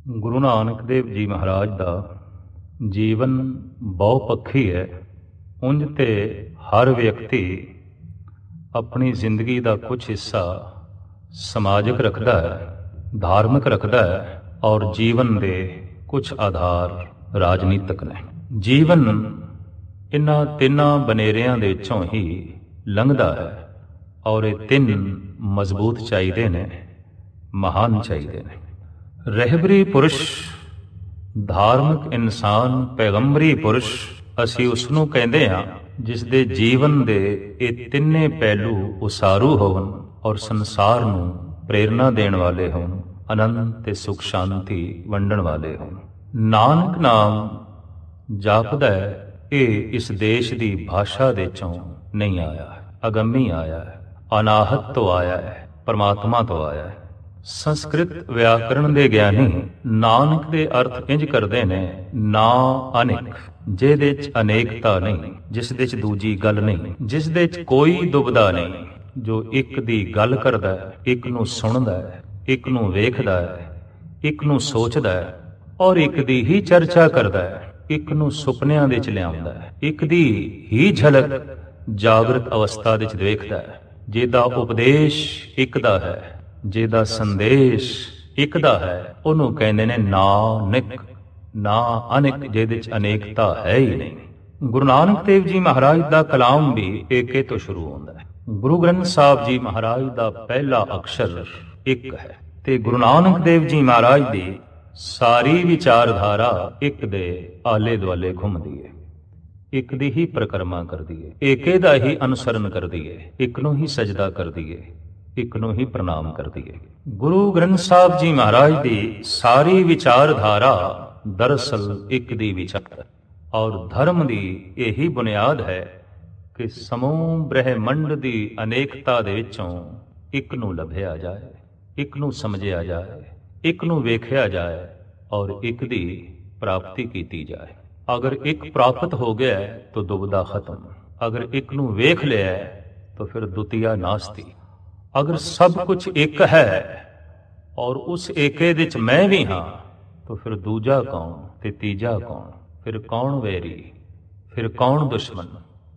ਗੁਰੂ ਨਾਨਕ ਦੇਵ ਜੀ ਮਹਾਰਾਜ ਦਾ ਜੀਵਨ ਬਹੁਪੱਖੀ ਹੈ। ਉਂਝ ਤੇ ਹਰ ਵਿਅਕਤੀ ਆਪਣੀ ਜ਼ਿੰਦਗੀ ਦਾ ਕੁਝ ਹਿੱਸਾ ਸਮਾਜਿਕ ਰੱਖਦਾ ਹੈ, ਧਾਰਮਿਕ ਰੱਖਦਾ ਹੈ ਔਰ ਜੀਵਨ ਦੇ ਕੁਝ ਆਧਾਰ ਰਾਜਨੀਤਿਕ ਨੇ। ਜੀਵਨ ਇਹਨਾਂ ਤਿੰਨਾਂ ਬਨੇਰਿਆਂ ਦੇ ਵਿੱਚੋਂ ਹੀ ਲੰਘਦਾ ਹੈ ਔਰ ਇਹ ਤਿੰਨ ਮਜ਼ਬੂਤ ਚਾਹੀਦੇ ਨੇ, ਮਹਾਨ ਚਾਹੀਦੇ ਨੇ। ਰਹਿਬਰੀ ਪੁਰਸ਼, ਧਾਰਮਿਕ ਇਨਸਾਨ, ਪੈਗੰਬਰੀ ਪੁਰਸ਼ ਅਸੀਂ ਉਸ ਨੂੰ ਕਹਿੰਦੇ ਹਾਂ ਜਿਸ ਦੇ ਜੀਵਨ ਦੇ ਇਹ ਤਿੰਨੇ ਪਹਿਲੂ ਉਸਾਰੂ ਹੋਣ ਔਰ ਸੰਸਾਰ ਨੂੰ ਪ੍ਰੇਰਨਾ ਦੇਣ ਵਾਲੇ ਹੋਣ, ਆਨੰਦ ਤੇ ਸੁਖ ਸ਼ਾਂਤੀ ਵੰਡਣ ਵਾਲੇ ਹੋਣ। ਨਾਨਕ ਨਾਮ ਜਾਪਦਾ ਹੈ ਇਹ ਇਸ ਦੇਸ਼ ਦੀ ਭਾਸ਼ਾ ਦੇ ਚੋਂ ਨਹੀਂ ਆਇਆ, ਅਗੰਮੀ ਆਇਆ ਹੈ, ਅਨਾਹਤ ਤੋਂ ਆਇਆ ਹੈ, ਪਰਮਾਤਮਾ ਤੋਂ ਆਇਆ ਹੈ। ਸੰਸਕ੍ਰਿਤ ਵਿਆਕਰਣ ਦੇ ਗਿਆਨੀ ਨਾਨਕ ਦੇ ਅਰਥ ਇੰਜ ਕਰਦੇ ਨੇ, ਨਾ ਅਨੇਕ, ਜਿਹਦੇ ਚ ਅਨੇਕਤਾ ਨਹੀਂ, ਜਿਸ ਦੇ ਚ ਦੂਜੀ ਗੱਲ ਨਹੀਂ, ਜਿਸ ਦੇ ਚ ਕੋਈ ਦੁਬਦਾ ਨਹੀਂ, ਜੋ ਇੱਕ ਦੀ ਗੱਲ ਕਰਦਾ ਹੈ, ਇੱਕ ਨੂੰ ਸੁਣਦਾ ਹੈ, ਇੱਕ ਨੂੰ ਵੇਖਦਾ ਹੈ, ਇੱਕ ਨੂੰ ਸੋਚਦਾ ਹੈ ਔਰ ਇੱਕ ਦੀ ਹੀ ਚਰਚਾ ਕਰਦਾ ਹੈ, ਇੱਕ ਨੂੰ ਸੁਪਨਿਆਂ ਦੇ ਚ ਲਿਆਉਂਦਾ ਹੈ, ਇੱਕ ਦੀ ਹੀ ਝਲਕ ਜਾਗਰਤ ਅਵਸਥਾ ਦੇ ਚ ਵੇਖਦਾ ਹੈ। ਜਿਹਦਾ ਉਪਦੇਸ਼ ਇੱਕ ਦਾ ਹੈ, ਜਿਹਦਾ ਸੰਦੇਸ਼ ਇੱਕ ਦਾ ਹੈ, ਉਹਨੂੰ ਕਹਿੰਦੇ ਨੇ ਨਾਨਕ, ਨਾ ਅਨੇਕ, ਜਿਹਦੇ ਚ ਅਨੇਕਤਾ ਹੈ ਹੀ ਨਹੀਂ। ਗੁਰੂ ਨਾਨਕ ਦੇਵ ਜੀ ਮਹਾਰਾਜ ਦਾ ਕਲਾਮ ਵੀ ਏਕੇ ਤੋਂ ਸ਼ੁਰੂ ਹੁੰਦਾ ਹੈ। ਗੁਰੂ ਗ੍ਰੰਥ ਸਾਹਿਬ ਜੀ ਮਹਾਰਾਜ ਦਾ ਪਹਿਲਾ ਅਕਸ਼ਰ ਇੱਕ ਹੈ ਤੇ ਗੁਰੂ ਨਾਨਕ ਦੇਵ ਜੀ ਮਹਾਰਾਜ ਦੀ ਸਾਰੀ ਵਿਚਾਰਧਾਰਾ ਇੱਕ ਦੇ ਆਲੇ ਦੁਆਲੇ ਘੁੰਮਦੀ ਹੈ, ਇੱਕ ਦੀ ਹੀ ਪ੍ਰਕਰਮਾ ਕਰਦੀ ਹੈ, ਏਕੇ ਦਾ ਹੀ ਅਨੁਸਰਨ ਕਰਦੀ ਹੈ, ਇੱਕ ਨੂੰ ਹੀ ਸਜਦਾ ਕਰਦੀ ਹੈ, ਇੱਕ ਨੂੰ ਹੀ ਪ੍ਰਣਾਮ ਕਰਦੀ ਹੈ। ਗੁਰੂ ਗ੍ਰੰਥ ਸਾਹਿਬ ਜੀ ਮਹਾਰਾਜ ਦੀ ਸਾਰੀ ਵਿਚਾਰਧਾਰਾ ਦਰਅਸਲ ਇੱਕ ਦੀ ਵਿਚਾਰ ਔਰ ਧਰਮ ਦੀ ਇਹੀ ਬੁਨਿਆਦ ਹੈ ਕਿ ਸਮੂਹ ਬ੍ਰਹਿਮੰਡ ਦੀ ਅਨੇਕਤਾ ਦੇ ਵਿੱਚੋਂ ਇੱਕ ਨੂੰ ਲੱਭਿਆ ਜਾਏ, ਇੱਕ ਨੂੰ ਸਮਝਿਆ ਜਾਏ, ਇੱਕ ਨੂੰ ਵੇਖਿਆ ਜਾਏ ਔਰ ਇੱਕ ਦੀ ਪ੍ਰਾਪਤੀ ਕੀਤੀ ਜਾਏ। ਅਗਰ ਇੱਕ ਪ੍ਰਾਪਤ ਹੋ ਗਿਆ ਤਾਂ ਦੁਬਦਾ ਖਤਮ, ਅਗਰ ਇੱਕ ਨੂੰ ਵੇਖ ਲਿਆ ਤਾਂ ਫਿਰ ਦੁਤੀਆ ਨਾਸਤੀ। ਅਗਰ ਸਭ ਕੁਝ ਇੱਕ ਹੈ ਔਰ ਉਸ ਏਕੇ ਦੇ ਵਿੱਚ ਮੈਂ ਵੀ ਹਾਂ ਤਾਂ ਫਿਰ ਦੂਜਾ ਕੌਣ ਤੇ ਤੀਜਾ ਕੌਣ, ਫਿਰ ਕੌਣ ਵੈਰੀ, ਫਿਰ ਕੌਣ ਦੁਸ਼ਮਣ,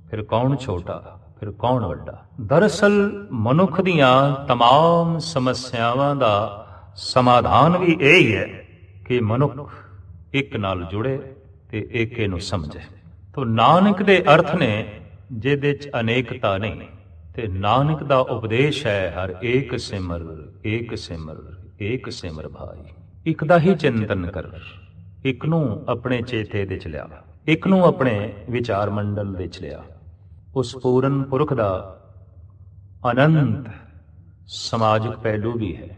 ਫਿਰ ਕੌਣ ਛੋਟਾ, ਫਿਰ ਕੌਣ ਵੱਡਾ। ਦਰਅਸਲ ਮਨੁੱਖ ਦੀਆਂ तमाम ਸਮੱਸਿਆਵਾਂ ਦਾ ਸਮਾਧਾਨ ਵੀ ਇਹੀ ਹੈ ਕਿ ਮਨੁੱਖ ਇੱਕ ਨਾਲ ਜੁੜੇ ਤੇ ਏਕੇ ਨੂੰ ਸਮਝੇ। ਤਾਂ ਨਾਨਕ ਦੇ ਅਰਥ ਨੇ ਜਿਹਦੇ ਚ ਅਨੇਕਤਾ ਨਹੀਂ ਤੇ ਨਾਨਕ ਦਾ ਉਪਦੇਸ਼ ਹੈ ਹਰ ਏਕ ਸਿਮਰ, ਏਕ ਸਿਮਰ, ਏਕ ਸਿਮਰ ਭਾਈ। ਇੱਕ ਦਾ ਹੀ ਚਿੰਤਨ ਕਰ, ਇੱਕ ਨੂੰ ਆਪਣੇ ਚੇਤੇ ਦੇ ਚ ਲਿਆ, ਇੱਕ ਨੂੰ ਆਪਣੇ ਵਿਚਾਰ ਮੰਡਲ ਦੇ ਚ ਲਿਆ। ਉਸ ਪੂਰਨ ਪੁਰਖ ਦਾ ਅਨੰਤ ਸਮਾਜਿਕ ਪਹਿਲੂ ਵੀ ਹੈ,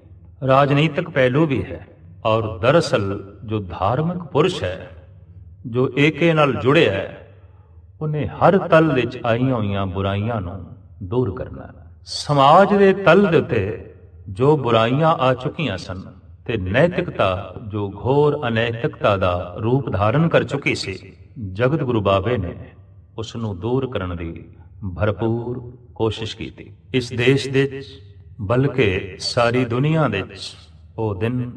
ਰਾਜਨੀਤਿਕ ਪਹਿਲੂ ਵੀ ਹੈ ਔਰ ਦਰਅਸਲ ਜੋ ਧਾਰਮਿਕ ਪੁਰਸ਼ ਹੈ, ਜੋ ਏਕੇ ਨਾਲ ਜੁੜਿਆ ਹੈ, ਉਹਨੇ ਹਰ ਤਲ ਵਿੱਚ ਆਈਆਂ ਹੋਈਆਂ ਬੁਰਾਈਆਂ ਨੂੰ ਦੂਰ ਕਰਨਾ। ਸਮਾਜ ਦੇ ਤਲ ਦੇ ਉੱਤੇ ਜੋ ਬੁਰਾਈਆਂ ਆ ਚੁੱਕੀਆਂ ਸਨ ਤੇ ਨੈਤਿਕਤਾ ਜੋ ਘੋਰ ਅਨੈਤਿਕਤਾ ਦਾ ਰੂਪ ਧਾਰਨ ਕਰ ਚੁੱਕੀ ਸੀ, ਜਗਤ ਗੁਰੂ ਬਾਬੇ ਨੇ ਉਸ ਨੂੰ ਦੂਰ ਕਰਨ ਦੀ ਭਰਪੂਰ ਕੋਸ਼ਿਸ਼ ਕੀਤੀ। ਇਸ ਦੇਸ਼ ਦੇ ਬਲਕਿ ਸਾਰੀ ਦੁਨੀਆ ਦੇ ਉਹ ਦਿਨ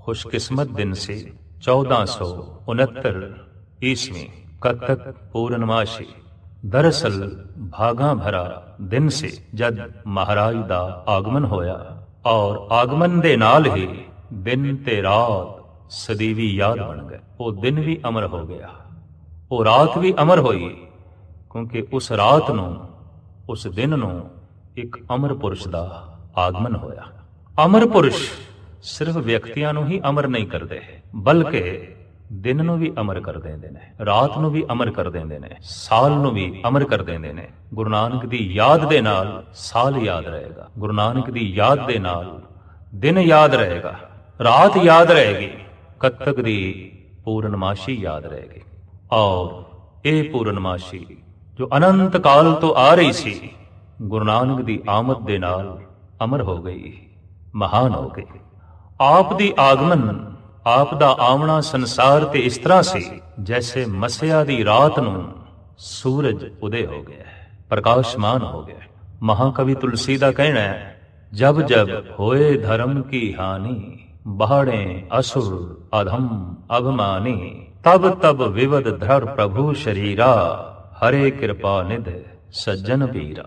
ਖੁਸ਼ਕਿਸਮਤ ਦਿਨ ਸੀ, 1469 ਈਸਵੀ ਕੱਤਕ ਪੂਰਨਮਾਸ਼ੀ। ਦਰਅਸਲ ਭਾਗਾਂ ਭਰਾ ਦਿਨ ਸੀ ਜਦ ਮਹਾਰਾਜ ਦਾ ਆਗਮਨ ਹੋਇਆ ਔਰ ਆਗਮਨ ਦੇ ਨਾਲ ਹੀ ਦਿਨ ਤੇ ਰਾਤ ਸਦੀਵੀ ਯਾਦ ਬਣ ਗਏ। ਉਹ ਦਿਨ ਵੀ ਅਮਰ ਹੋ ਗਿਆ, ਉਹ ਰਾਤ ਵੀ ਅਮਰ ਹੋਈ, ਕਿਉਂਕਿ ਉਸ ਰਾਤ ਨੂੰ, ਉਸ ਦਿਨ ਨੂੰ ਇੱਕ ਅਮਰ ਪੁਰਸ਼ ਦਾ ਆਗਮਨ ਹੋਇਆ। ਅਮਰ ਪੁਰਸ਼ ਸਿਰਫ ਵਿਅਕਤੀਆਂ ਨੂੰ ਹੀ ਅਮਰ ਨਹੀਂ ਕਰਦੇ, ਬਲਕਿ ਦਿਨ ਨੂੰ ਵੀ ਅਮਰ ਕਰ ਦਿੰਦੇ ਨੇ, ਰਾਤ ਨੂੰ ਵੀ ਅਮਰ ਕਰ ਦਿੰਦੇ ਨੇ, ਸਾਲ ਨੂੰ ਵੀ ਅਮਰ ਕਰ ਦਿੰਦੇ ਨੇ। ਗੁਰੂ ਨਾਨਕ ਦੀ ਯਾਦ ਦੇ ਨਾਲ ਸਾਲ ਯਾਦ ਰਹੇਗਾ, ਗੁਰੂ ਨਾਨਕ ਦੀ ਯਾਦ ਦੇ ਨਾਲ ਦਿਨ ਯਾਦ ਰਹੇਗਾ, ਰਾਤ ਯਾਦ ਰਹੇਗੀ, ਕੱਤਕ ਦੀ ਪੂਰਨਮਾਸ਼ੀ ਯਾਦ ਰਹੇਗੀ। ਔਰ ਇਹ ਪੂਰਨਮਾਸ਼ੀ ਜੋ ਅਨੰਤ ਕਾਲ ਤੋਂ ਆ ਰਹੀ ਸੀ, ਗੁਰੂ ਨਾਨਕ ਦੀ ਆਮਦ ਦੇ ਨਾਲ ਅਮਰ ਹੋ ਗਈ, ਮਹਾਨ ਹੋ ਗਈ। ਆਪ ਦੀ ਆਗਮਨ, ਆਪ ਦਾ ਆਉਣਾ ਸੰਸਾਰ ਤੇ ਇਸ ਤਰ੍ਹਾਂ ਸੀ ਜੈਸੇ ਮਸਿਆ ਦੀ ਰਾਤ ਨੂੰ ਸੂਰਜ ਉਦੇ ਹੋ ਗਿਆ, ਪ੍ਰਕਾਸ਼ਮਾਨ ਹੋ ਗਿਆ। ਮਹਾਕਵੀ ਤੁਲਸੀ ਦਾ ਕਹਿਣਾ ਹੈ, ਜਬ ਜਬ ਹੋਏ ਧਰਮ ਕੀ ਹਾਨੀ, बाहड़े असुर अधम अभिमानी, तब तब विवद धर प्रभु शरीरा, हरे कृपा निध सज्जन वीरा।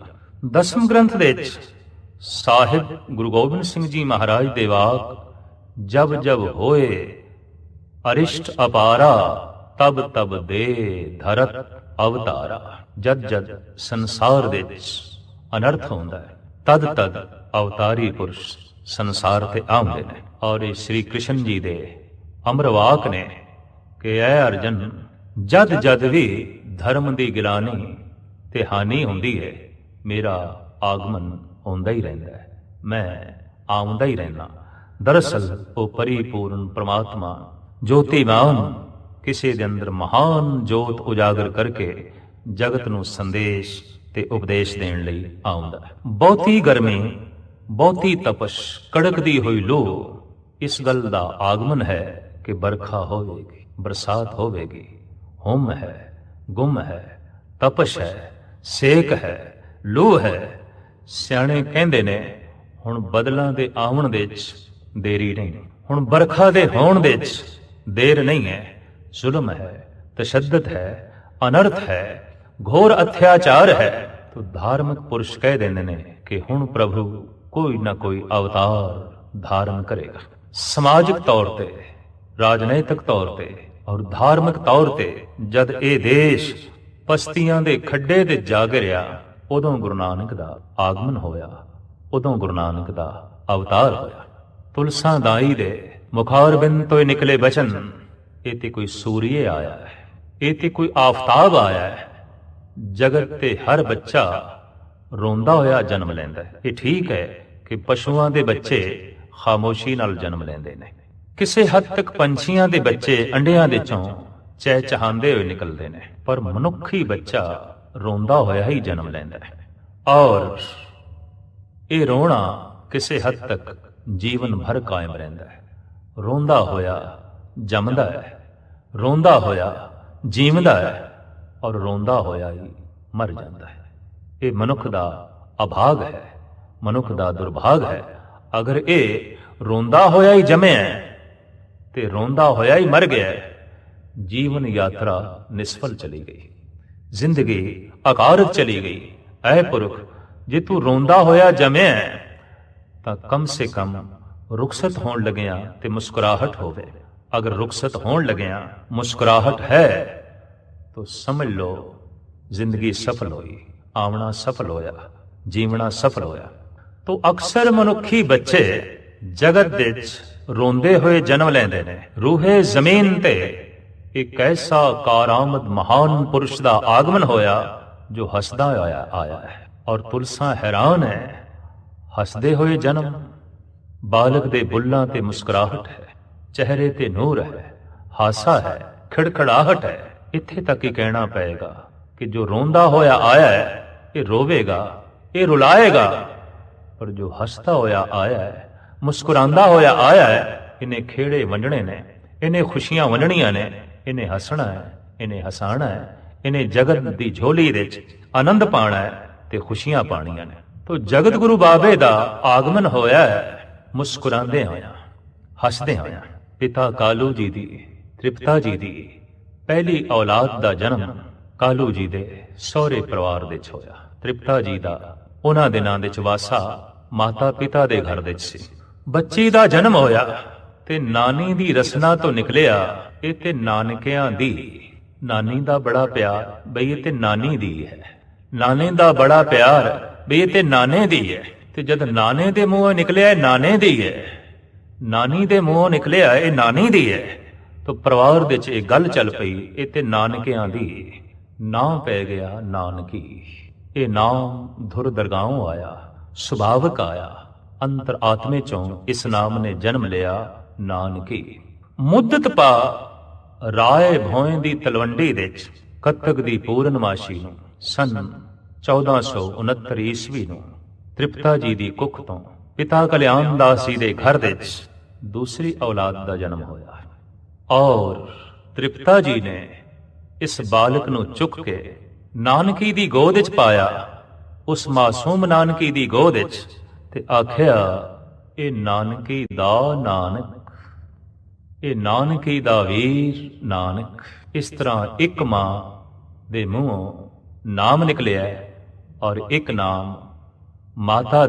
दसम ग्रंथ ਦੇ ਵਿੱਚ ਸਾਹਿਬ ਗੁਰੂ ਗੋਬਿੰਦ ਸਿੰਘ ਜੀ ਮਹਾਰਾਜ ਦੇ ਵਾਕ, ਜਬ ਜਬ ਹੋਏ ਅਰਿਸ਼ਟ ਅਪਾਰਾ, ਤਬ ਤਬ ਦੇ ਧਰਤ ਅਵਤਾਰਾ। ਜਦ ਜਦ ਸੰਸਾਰ ਦੇ ਵਿੱਚ ਅਨਰਥ ਹੁੰਦਾ ਹੈ, ਤਦ ਤਦ ਅਵਤਾਰੀ ਪੁਰਸ਼ ਸੰਸਾਰ ਤੇ ਆਉਂਦੇ ਨੇ। ਔਰ ਇਹ ਸ਼੍ਰੀ ਕ੍ਰਿਸ਼ਨ ਜੀ ਦੇ ਅੰਮ੍ਰਿਤ ਵਾਕ ਨੇ ਕਿ ਐ ਅਰਜਨ, ਜਦ ਜਦ ਵੀ ਧਰਮ ਦੀ ਗਿਲਾਨੀ ਤੇ ਹਾਨੀ ਹੁੰਦੀ ਹੈ, ਮੇਰਾ ਆਗਮਨ ਹੁੰਦਾ ਹੀ ਰਹਿੰਦਾ ਹੈ, ਮੈਂ ਆਉਂਦਾ ਹੀ ਰਹਿਣਾ। ਦਰਅਸਲ ਉਹ ਪਰਿਪੂਰਨ ਪ੍ਰਮਾਤਮਾ ਜੋਤੀਮਾਨ ਕਿਸੇ ਦੇ ਅੰਦਰ ਮਹਾਨ ਜੋਤ ਉਜਾਗਰ ਕਰਕੇ ਜਗਤ ਨੂੰ ਸੰਦੇਸ਼ ਤੇ ਉਪਦੇਸ਼ ਦੇਣ ਲਈ ਆਉਂਦਾ ਹੈ। ਬਹੁਤੀ ਗਰਮੀ, ਬਹੁਤੀ ਤਪਸ਼, ਕੜਕਦੀ ਹੋਈ ਲੋ, ਇਸ ਗੱਲ ਦਾ ਆਗਮਨ ਹੈ ਕਿ ਬਰਖਾ ਹੋਵੇਗੀ, ਬਰਸਾਤ ਹੋਵੇਗੀ। ਹੁਮ ਹੈ, ਗੁਮ ਹੈ, ਤਪਸ਼ ਹੈ, ਸੇਕ ਹੈ, ਲੂ ਹੈ। ਸਿਆਣੇ ਕਹਿੰਦੇ ਨੇ ਹੁਣ ਬਦਲਾਂ ਦੇ ਆਉਣ ਦੇ ਵਿੱਚ ਦੇਰੀ ਨਹੀਂ, ਹੁਣ ਬਰਖਾ ਦੇ ਹੋਣ ਦੇ ਵਿੱਚ ਦੇਰ ਨਹੀਂ ਹੈ। ਜ਼ੁਲਮ ਹੈ, ਤਸ਼ੱਦਦ ਹੈ, ਅਨਰਥ ਹੈ, ਘੋਰ ਅਤਿਆਚਾਰ ਹੈ। ਤੋ ਧਾਰਮਿਕ ਪੁਰਸ਼ ਕਹਿ ਦਿੰਦੇ ਨੇ ਕਿ ਹੁਣ ਪ੍ਰਭੂ ਕੋਈ ਨਾ ਕੋਈ ਅਵਤਾਰ ਧਾਰਨ ਕਰੇਗਾ। ਸਮਾਜਿਕ ਤੌਰ ਤੇ, ਰਾਜਨੀਤਿਕ ਤੌਰ ਤੇ ਔਰ ਧਾਰਮਿਕ ਤੌਰ ਤੇ ਜਦ ਇਹ ਦੇਸ਼ ਪਸਤੀਆਂ ਦੇ ਖੱਡੇ ਤੇ ਜਾ ਗਿਰਿਆ, ਉਦੋਂ ਗੁਰੂ ਨਾਨਕ ਦਾ ਆਗਮਨ ਹੋਇਆ, ਉਦੋਂ ਗੁਰੂ ਨਾਨਕ ਦਾ ਅਵਤਾਰ ਹੋਇਆ। ਤੁਲਸਾਂ ਦਾਈ ਦੇ ਮੁਖਾਰਬਿੰਦ ਤੋਂ ਨਿਕਲੇ ਬਚਨ, ਇਹ ਤੇ ਕੋਈ ਸੂਰੀਏ ਆਇਆ ਹੈ, ਇਹ ਤੇ ਕੋਈ ਆਫਤਾਬ ਆਇਆ ਹੈ। ਜਗਤ ਤੇ ਹਰ ਬੱਚਾ ਰੋਂਦਾ ਹੋਇਆ ਜਨਮ ਲੈਂਦਾ ਹੈ। ਇਹ ਠੀਕ ਹੈ ਕਿ ਪਸ਼ੂਆਂ ਦੇ ਬੱਚੇ ਖਾਮੋਸ਼ੀ ਨਾਲ ਜਨਮ ਲੈਂਦੇ ਨੇ, ਕਿਸੇ ਹੱਦ ਤੱਕ ਪੰਛੀਆਂ ਦੇ ਬੱਚੇ ਅੰਡਿਆਂ ਦੇ ਚੋਂ ਚਹਿਚਹਾਉਂਦੇ ਹੋਏ ਨਿਕਲਦੇ ਨੇ, ਪਰ ਮਨੁੱਖੀ ਬੱਚਾ ਰੋਂਦਾ ਹੋਇਆ ਹੀ ਜਨਮ ਲੈਂਦਾ ਹੈ। ਔਰ ਇਹ ਰੋਣਾ ਕਿਸੇ ਹੱਦ ਤੱਕ ਜੀਵਨ ਭਰ ਕਾਇਮ ਰਹਿੰਦਾ ਹੈ। ਰੋਂਦਾ ਹੋਇਆ ਜੰਮਦਾ ਹੈ, ਰੋਂਦਾ ਹੋਇਆ ਜੀਵਦਾ ਹੈ, ਔਰ ਰੋਂਦਾ ਹੋਇਆ ਹੀ ਮਰ ਜਾਂਦਾ ਹੈ। ਇਹ ਮਨੁੱਖ ਦਾ ਅਭਾਗ ਹੈ, ਮਨੁੱਖ ਦਾ ਦੁਰਭਾਗ ਹੈ। ਅਗਰ ਇਹ ਰੋਂਦਾ ਹੋਇਆ ਹੀ ਜੰਮਿਆ ਤੇ ਰੋਂਦਾ ਹੋਇਆ ਹੀ ਮਰ ਗਿਆ, ਜੀਵਨ ਯਾਤਰਾ ਨਿਸਫਲ ਚਲੀ ਗਈ, ਜ਼ਿੰਦਗੀ ਅਕਾਰਤ ਚਲੀ ਗਈ। ਐ ਪੁਰਖ, ਜੇ ਤੂੰ ਰੋਂਦਾ ਹੋਇਆ ਜੰਮਿਆ ਤਾਂ ਕਮ ਸੇ ਕਮ ਰੁਖਸਤ ਹੋਣ ਲੱਗਿਆ ਤੇ ਮੁਸਕਰਾਹਟ ਹੋਵੇ। ਅਗਰ ਰੁਖਸਤ ਹੋਣ ਲੱਗਿਆ ਮੁਸਕਰਾਹਟ ਹੈ ਤਾਂ ਸਮਝ ਲਓ ਜ਼ਿੰਦਗੀ ਸਫਲ ਹੋਈ, ਆਉਣਾ ਸਫਲ ਹੋਇਆ, ਜੀਵਣਾ ਸਫਲ ਹੋਇਆ। ਤੋ ਅਕਸਰ ਮਨੁੱਖੀ ਬੱਚੇ ਜਗਤ ਦੇ ਵਿੱਚ ਰੋਂਦੇ ਹੋਏ ਜਨਮ ਲੈਂਦੇ ਨੇ। ਰੂਹੇ ਜ਼ਮੀਨ ਤੇ ਇੱਕ ਐਸਾ ਕਾਰਾਮਦ ਮਹਾਨ ਪੁਰਸ਼ ਦਾ ਆਗਮਨ ਹੋਇਆ ਜੋ ਹੱਸਦਾ ਹੋਇਆ ਆਇਆ ਹੈ। ਔਰ ਤੁਲਸਾਂ ਹੈਰਾਨ ਹੈ, ਹੱਸਦੇ ਹੋਏ ਜਨਮ, ਬਾਲਕ ਦੇ ਬੁੱਲਾਂ ਤੇ ਮੁਸਕਰਾਹਟ ਹੈ, ਚਿਹਰੇ ਤੇ ਨੂਰ ਹੈ, ਹਾਸਾ ਹੈ, ਖਿੜਖੜਾਹਟ ਹੈ। ਇੱਥੇ ਤੱਕ ਹੀ ਕਹਿਣਾ ਪਏਗਾ ਕਿ ਜੋ ਰੋਂਦਾ ਹੋਇਆ ਆਇਆ ਹੈ ਇਹ ਰੋਵੇਗਾ, ਇਹ ਰੁਲਾਏਗਾ, ਪਰ ਜੋ ਹੱਸਦਾ ਹੋਇਆ ਆਇਆ ਹੈ, ਮੁਸਕਰਾਉਂਦਾ ਹੋਇਆ ਆਇਆ ਹੈ, ਇਹਨੇ ਖੇੜੇ ਵੰਡਣੇ ਨੇ, ਇਹਨੇ ਖੁਸ਼ੀਆਂ ਵੰਡਣੀਆਂ ਨੇ, ਇਹਨੇ ਹੱਸਣਾ ਹੈ, ਇਹਨੇ ਹਸਾਣਾ ਹੈ, ਇਹਨੇ ਜਗਤ ਦੀ ਝੋਲੀ ਦੇ ਵਿੱਚ ਆਨੰਦ ਪਾਣਾ ਹੈ ਤੇ ਖੁਸ਼ੀਆਂ ਪਾਣੀਆਂ ਨੇ। ਤੋ ਜਗਤ ਗੁਰੂ ਬਾਬੇ ਦਾ ਆਗਮਨ ਹੋਇਆ ਹੈ ਮੁਸਕਰਾਉਂਦੇ ਹੋਇਆ, ਹੱਸਦੇ ਹੋਇਆ। ਪਿਤਾ ਕਾਲੂ ਜੀ ਦੀ, ਤ੍ਰਿਪਤਾ ਜੀ ਦੀ ਪਹਿਲੀ ਔਲਾਦ ਦਾ ਜਨਮ ਕਾਲੂ ਜੀ ਦੇ ਸਹੁਰੇ ਪਰਿਵਾਰ ਵਿੱਚ ਹੋਇਆ। ਤ੍ਰਿਪਤਾ ਜੀ ਦਾ ਉਹਨਾਂ ਦਿਨਾਂ ਵਿੱਚ ਵਾਸਾ ਮਾਤਾ ਪਿਤਾ ਦੇ ਘਰ ਵਿੱਚ ਸੀ। ਬੱਚੀ ਦਾ ਜਨਮ ਹੋਇਆ ਤੇ ਨਾਨੀ ਦੀ ਰਸਨਾ ਤੋਂ ਨਿਕਲਿਆ ਇਹ ਤੇ ਨਾਨਕਿਆਂ ਦੀ। ਨਾਨੀ ਦਾ ਬੜਾ ਪਿਆਰ ਬਈ ਇਹ ਤੇ ਨਾਨੀ ਦੀ ਹੈ, ਨਾਨੇ ਦਾ ਬੜਾ ਪਿਆਰ ਬਈ ਇਹ ਤੇ ਨਾਨੇ ਦੀ ਹੈ। ਤੇ ਜਦ ਨਾਨੇ ਦੇ ਮੂੰਹੋਂ ਨਿਕਲਿਆ ਇਹ ਨਾਨੇ ਦੀ ਹੈ, ਨਾਨੀ ਦੇ ਮੂੰਹੋਂ ਨਿਕਲਿਆ ਇਹ ਨਾਨੀ ਦੀ ਹੈ, ਤਾਂ ਪਰਿਵਾਰ ਦੇ ਵਿੱਚ ਇਹ ਗੱਲ ਚੱਲ ਪਈ ਇਹ ਤੇ ਨਾਨਕਿਆਂ ਦੀ। ਨਾਂ ਪੈ ਗਿਆ ਨਾਨਕੀ। ਇਹ ਨਾਮ ਧੁਰ ਦਰਗਾਹੋਂ ਆਇਆ, ਸੁਭਾਵਕ ਆਇਆ, ਅੰਤਰ ਆਤਮੇ ਚੋਂ ਇਸ ਨਾਮ ਨੇ ਜਨਮ ਲਿਆ ਨਾਨਕੀ। ਮੁੱਦਤ ਪਾ ਰਾਏ ਭੋਏ ਦੀ ਤਲਵੰਡੀ ਵਿੱਚ ਕੱਤਕ ਦੀ ਪੂਰਨਮਾਸ਼ੀ ਨੂੰ ਸਨ 1469 ਈਸਵੀ ਨੂੰ ਤ੍ਰਿਪਤਾ ਜੀ ਦੀ ਕੁੱਖ ਤੋਂ ਪਿਤਾ ਕਲਿਆਣ ਦਾਸ ਜੀ ਦੇ ਘਰ ਵਿੱਚ ਦੂਸਰੀ ਔਲਾਦ ਦਾ ਜਨਮ ਹੋਇਆ। ਔਰ ਤ੍ਰਿਪਤਾ ਜੀ ਨੇ ਇਸ ਬਾਲਕ ਨੂੰ ਚੁੱਕ ਕੇ ਨਾਨਕੀ ਦੀ ਗੋਦ ਵਿੱਚ ਪਾਇਆ, ਉਸ ਮਾਸੂਮ ਨਾਨਕੀ ਦੀ ਗੋਦ ਵਿੱਚ, ਤੇ ਆਖਿਆ ਇਹ ਨਾਨਕੀ ਦਾ ਨਾਨਕ ਇਹ ਨਾਨਕੀ ਦਾ ਵੀਰ ਨਾਨਕ। ਇਸ ਤਰ੍ਹਾਂ ਇੱਕ ਮਾਂ ਦੇ ਮੂੰਹੋਂ ਨਾਮ ਨਿਕਲਿਆ ਔਰ ਇੱਕ ਨਾਮ ਮਾਤਾ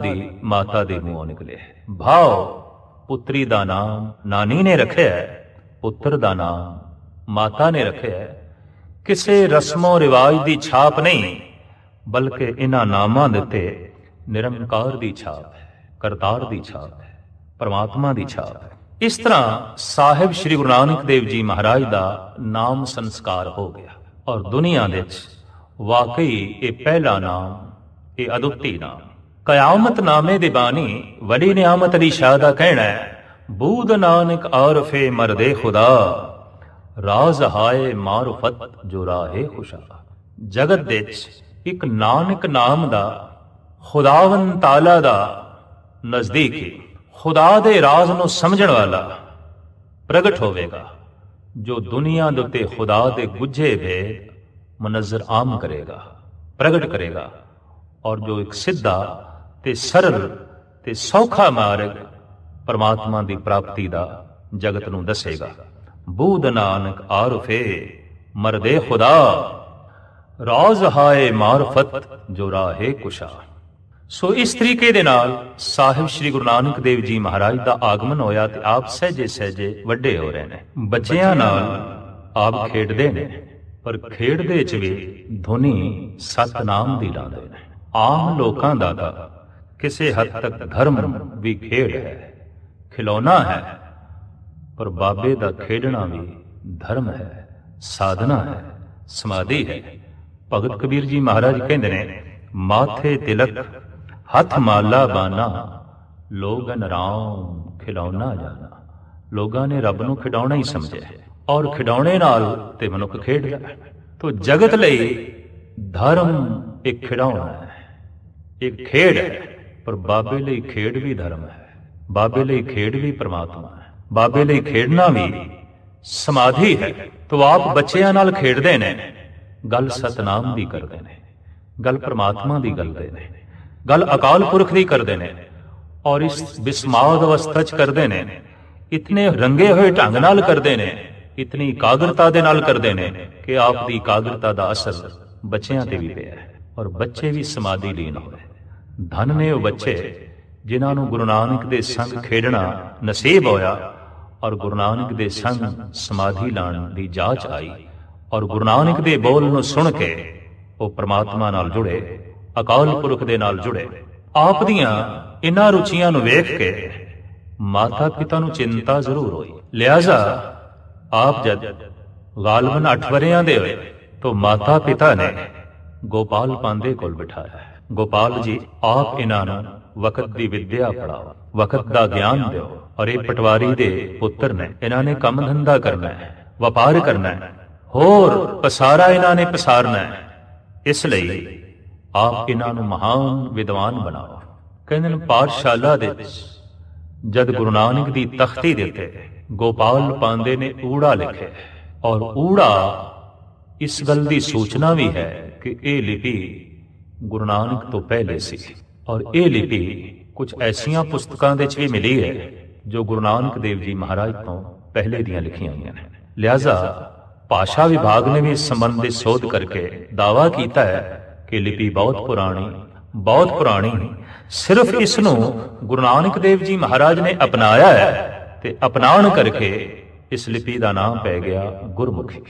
ਦੇ ਮੂੰਹੋਂ ਨਿਕਲਿਆ। ਭਾਵ ਪੁੱਤਰੀ ਦਾ ਨਾਮ ਨਾਨੀ ਨੇ ਰੱਖਿਆ, ਪੁੱਤਰ ਦਾ ਨਾਮ ਮਾਤਾ ਨੇ ਰੱਖਿਆ। ਕਿਸੇ ਰਸਮੋ ਰਿਵਾਜ ਦੀ ਛਾਪ ਨਹੀਂ, ਬਲਕਿ ਇਹਨਾਂ ਨਾਮਾਂ ਦੇ ਉੱਤੇ ਨਿਰੰਕਾਰ ਦੀ ਛਾਪ ਹੈ, ਕਰਤਾਰ ਦੀ ਛਾਪ ਹੈ, ਪਰਮਾਤਮਾ ਦੀ ਛਾਪ ਹੈ। ਇਸ ਤਰ੍ਹਾਂ ਸਾਹਿਬ ਸ੍ਰੀ ਗੁਰੂ ਨਾਨਕ ਦੇਵ ਜੀ ਮਹਾਰਾਜ ਦਾ ਨਾਮ ਸੰਸਕਾਰ ਹੋ ਗਿਆ ਔਰ ਦੁਨੀਆ ਦੇ ਵਿੱਚ ਵਾਕਈ ਇਹ ਪਹਿਲਾ ਨਾਮ, ਇਹ ਅਦੁੱਤੀ ਨਾਮ। ਕਯਾਮਤ ਨਾਮੇ ਦੇ ਬਾਣੀ ਵਲੀ ਨਿਆਮਤ ਅਲੀ ਸ਼ਾਹ ਦਾ ਕਹਿਣਾ ਹੈ, ਬੂਦ ਨਾਨਕ ਆਰਫੇ ਮਰਦੇ ਖੁਦਾ, ਰਾਜ਼ ਹਾਏ ਮਾਰਫਤ ਜੋ ਰਾਹੇ ਖੁਸ਼ਾ। ਜਗਤ ਦੇ ਵਿੱਚ ਇੱਕ ਨਾਨਕ ਨਾਮ ਦਾ ਖੁਦਾਵੰਦ ਤਾਲਾ ਦਾ ਨਜ਼ਦੀਕੀ, ਖੁਦਾ ਦੇ ਰਾਜ਼ ਨੂੰ ਸਮਝਣ ਵਾਲਾ ਪ੍ਰਗਟ ਹੋਵੇਗਾ, ਜੋ ਦੁਨੀਆ ਦੇ ਉੱਤੇ ਖੁਦਾ ਦੇ ਗੁੱਝੇ ਭੇਦ ਮੁਨਜ਼ਰ ਆਮ ਕਰੇਗਾ, ਪ੍ਰਗਟ ਕਰੇਗਾ। ਔਰ ਜੋ ਇੱਕ ਸਿੱਧਾ ਤੇ ਸਰਲ ਤੇ ਸੌਖਾ ਮਾਰਗ ਪਰਮਾਤਮਾ ਦੀ ਪ੍ਰਾਪਤੀ ਦਾ ਜਗਤ ਨੂੰ ਦੱਸੇਗਾ। ਬੂਦ ਨਾਨਕ ਆਰਫੇ ਮਰਦੇ ਖੁਦਾ, ਰਾਜ਼ ਹਾਏ ਮਾਰਫਤ ਜੋ ਰਾਹੇ ਕੁਸ਼ਾ। ਸੋ ਇਸ ਤਰੀਕੇ ਦੇ ਨਾਲ ਸਾਹਿਬ ਸ੍ਰੀ ਗੁਰੂ ਨਾਨਕ ਦੇਵ ਜੀ ਮਹਾਰਾਜ ਦਾ ਆਗਮਨ ਹੋਇਆ ਤੇ ਆਪ ਸਹਿਜੇ ਸਹਿਜੇ ਵੱਡੇ ਹੋ ਰਹੇ ਨੇ। ਬੱਚਿਆਂ ਨਾਲ ਆਪ ਖੇਡਦੇ ਨੇ, ਪਰ ਖੇਡਦੇ ਚ ਵੀ ਧੁਨੀ ਸਤਨਾਮ ਦੀ ਲਾਉਂਦੇ ਨੇ। ਆਮ ਲੋਕਾਂ ਦਾ ਤਾਂ ਕਿਸੇ ਹੱਦ ਤੱਕ ਧਰਮ ਵੀ ਖੇਡ ਹੈ, ਖਿਲੌਣਾ ਹੈ, ਪਰ ਬਾਬੇ ਦਾ ਖੇਡਣਾ ਵੀ ਧਰਮ ਹੈ, ਸਾਧਨਾ ਹੈ, ਸਮਾਧੀ ਹੈ। ਭਗਤ ਕਬੀਰ ਜੀ ਮਹਾਰਾਜ ਕਹਿੰਦੇ ਨੇ, ਮਾਥੇ ਤਿਲਕ ਹੱਥ ਮਾਲਾ ਬਾਨਾ, ਲੋਗਨ ਰਾਮ ਖਿਡੌਣਾ ਜਾਣਾ। ਲੋਕਾਂ ਨੇ ਰੱਬ ਨੂੰ ਖਿਡੌਣਾ ਹੀ ਸਮਝਿਆ ਔਰ ਖਿਡੌਣੇ ਨਾਲ ਤੇ ਮਨੁੱਖ ਖੇਡਦਾ। ਤੋ ਜਗਤ ਲਈ ਧਰਮ ਇੱਕ ਖਿਡੌਣਾ ਹੈ, ਇੱਕ ਖੇਡ ਹੈ, ਪਰ ਬਾਬੇ ਲਈ ਖੇਡ ਵੀ ਧਰਮ ਹੈ, ਬਾਬੇ ਲਈ ਖੇਡ ਵੀ ਪਰਮਾਤਮਾ ਹੈ, ਬਾਬੇ ਲਈ ਖੇਡਣਾ ਵੀ ਸਮਾਧੀ ਹੈ। ਤੋ ਆਪ ਬੱਚਿਆਂ ਨਾਲ ਖੇਡਦੇ ਨੇ, ਗੱਲ ਸਤਨਾਮ ਦੀ ਕਰਦੇ ਨੇ, ਗੱਲ ਪਰਮਾਤਮਾ ਦੀ ਕਰਦੇ ਨੇ, ਗੱਲ ਅਕਾਲ ਪੁਰਖ ਦੀ ਕਰਦੇ ਨੇ ਔਰ ਇਸ ਬਿਸਮਾਦ ਅਵਸਥਾ ਚ ਕਰਦੇ ਨੇ। ਇਤਨੇ ਰੰਗੇ ਹੋਏ ਢੰਗ ਨਾਲ ਕਰਦੇ ਨੇ, ਇਤਨੀ ਇਕਾਗਰਤਾ ਦੇ ਨਾਲ ਕਰਦੇ ਨੇ ਕਿ ਆਪ ਦੀ ਇਕਾਗਰਤਾ ਦਾ ਅਸਰ ਬੱਚਿਆਂ ਤੇ ਵੀ ਪਿਆ ਔਰ ਬੱਚੇ ਵੀ ਸਮਾਧੀ ਲੀਨ ਹੋਏ। ਧਨ ਨੇ ਉਹ ਬੱਚੇ ਜਿਨ੍ਹਾਂ ਨੂੰ ਗੁਰੂ ਨਾਨਕ ਦੇ ਸੰਗ ਖੇਡਣਾ ਨਸੀਬ ਹੋਇਆ ਔਰ ਗੁਰੂ ਨਾਨਕ ਦੇ ਸੰਗ ਸਮਾਧੀ ਲਾਣ ਦੀ ਜਾਚ ਆਈ ਔਰ ਗੁਰੂ ਨਾਨਕ ਦੇ ਬੋਲ ਨੂੰ ਸੁਣ ਕੇ ਉਹ ਪ੍ਰਮਾਤਮਾ ਨਾਲ ਜੁੜੇ, ਅਕਾਲ ਪੁਰਖ ਦੇ ਨਾਲ ਜੁੜੇ। ਆਪ ਦੀਆਂ ਇਨ੍ਹਾਂ ਰੁਚੀਆਂ ਨੂੰ ਵੇਖ ਕੇ ਮਾਤਾ ਪਿਤਾ ਨੂੰ ਚਿੰਤਾ ਜ਼ਰੂਰ ਹੋਈ। ਲਿਹਾਜ਼ਾ ਆਪ ਜਦ ਗਾਲਬਨ 8 ਵਰਿਆਂ ਦੇ ਹੋਏ ਤਾਂ ਮਾਤਾ ਪਿਤਾ ਨੇ ਗੋਪਾਲ ਪਾਂਦੇ ਕੋਲ ਬਿਠਾਇਆ। ਗੋਪਾਲ ਜੀ, ਆਪ ਇਹਨਾਂ ਨੂੰ ਵਕਤ ਦੀ ਵਿਦਿਆ ਪੜਾਓ, ਵਕਤ ਦਾ ਗਿਆਨ ਦਿਓ ਔਰ ਇਹ ਪਟਵਾਰੀ ਦੇ ਪੁੱਤਰ ਨੇ, ਇਹਨਾਂ ਨੇ ਕੰਮ ਧੰਦਾ ਕਰਨਾ ਹੈ, ਵਪਾਰ ਕਰਨਾ ਹੈ, ਹੋਰ ਪਸਾਰਾ ਇਹਨਾਂ ਨੇ ਪਸਾਰਨਾ ਹੈ। ਇਸ ਲਈ ਆਪ ਇਹਨਾਂ ਨੂੰ ਮਹਾਨ ਵਿਦਵਾਨ ਬਣਾਓ। ਕਹਿੰਦੇ ਨੇ ਪਾਠਸ਼ਾਲਾ ਦੇ ਵਿੱਚ ਜਦ ਗੁਰੂ ਨਾਨਕ ਦੀ ਤਖਤੀ ਦੇ ਉੱਤੇ ਗੋਪਾਲ ਪਾਂਦੇ ਨੇ ਊੜਾ ਲਿਖਿਆ ਔਰ ਊੜਾ ਇਸ ਗੱਲ ਦੀ ਸੂਚਨਾ ਵੀ ਹੈ ਕਿ ਇਹ ਲਿਪੀ ਗੁਰੂ ਨਾਨਕ ਤੋਂ ਪਹਿਲੇ ਸੀ ਔਰ ਇਹ ਲਿਪੀ ਕੁਝ ਐਸੀਆਂ ਪੁਸਤਕਾਂ ਦੇ ਵਿੱਚ ਵੀ ਮਿਲੀ ਹੈ ਜੋ ਗੁਰੂ ਨਾਨਕ ਦੇਵ ਜੀ ਮਹਾਰਾਜ ਤੋਂ ਪਹਿਲੇ ਦੀਆਂ ਲਿਖੀਆਂ ਹੋਈਆਂ ਨੇ। ਲਿਹਾਜ਼ਾ ਭਾਸ਼ਾ ਵਿਭਾਗ ਨੇ ਵੀ ਇਸ ਸੰਬੰਧ ਵਿੱਚ ਸੋਧ ਕਰਕੇ ਦਾਅਵਾ ਕੀਤਾ ਹੈ ਕਿ ਲਿਪੀ ਬਹੁਤ ਪੁਰਾਣੀ ਸਿਰਫ ਇਸ ਨੂੰ ਗੁਰੂ ਨਾਨਕ ਦੇਵ ਜੀ ਮਹਾਰਾਜ ਨੇ ਅਪਣਾਇਆ ਹੈ ਤੇ ਅਪਣਾਉਣ ਕਰਕੇ ਇਸ ਲਿਪੀ ਦਾ ਨਾਮ ਪੈ ਗਿਆ ਗੁਰਮੁਖੀ।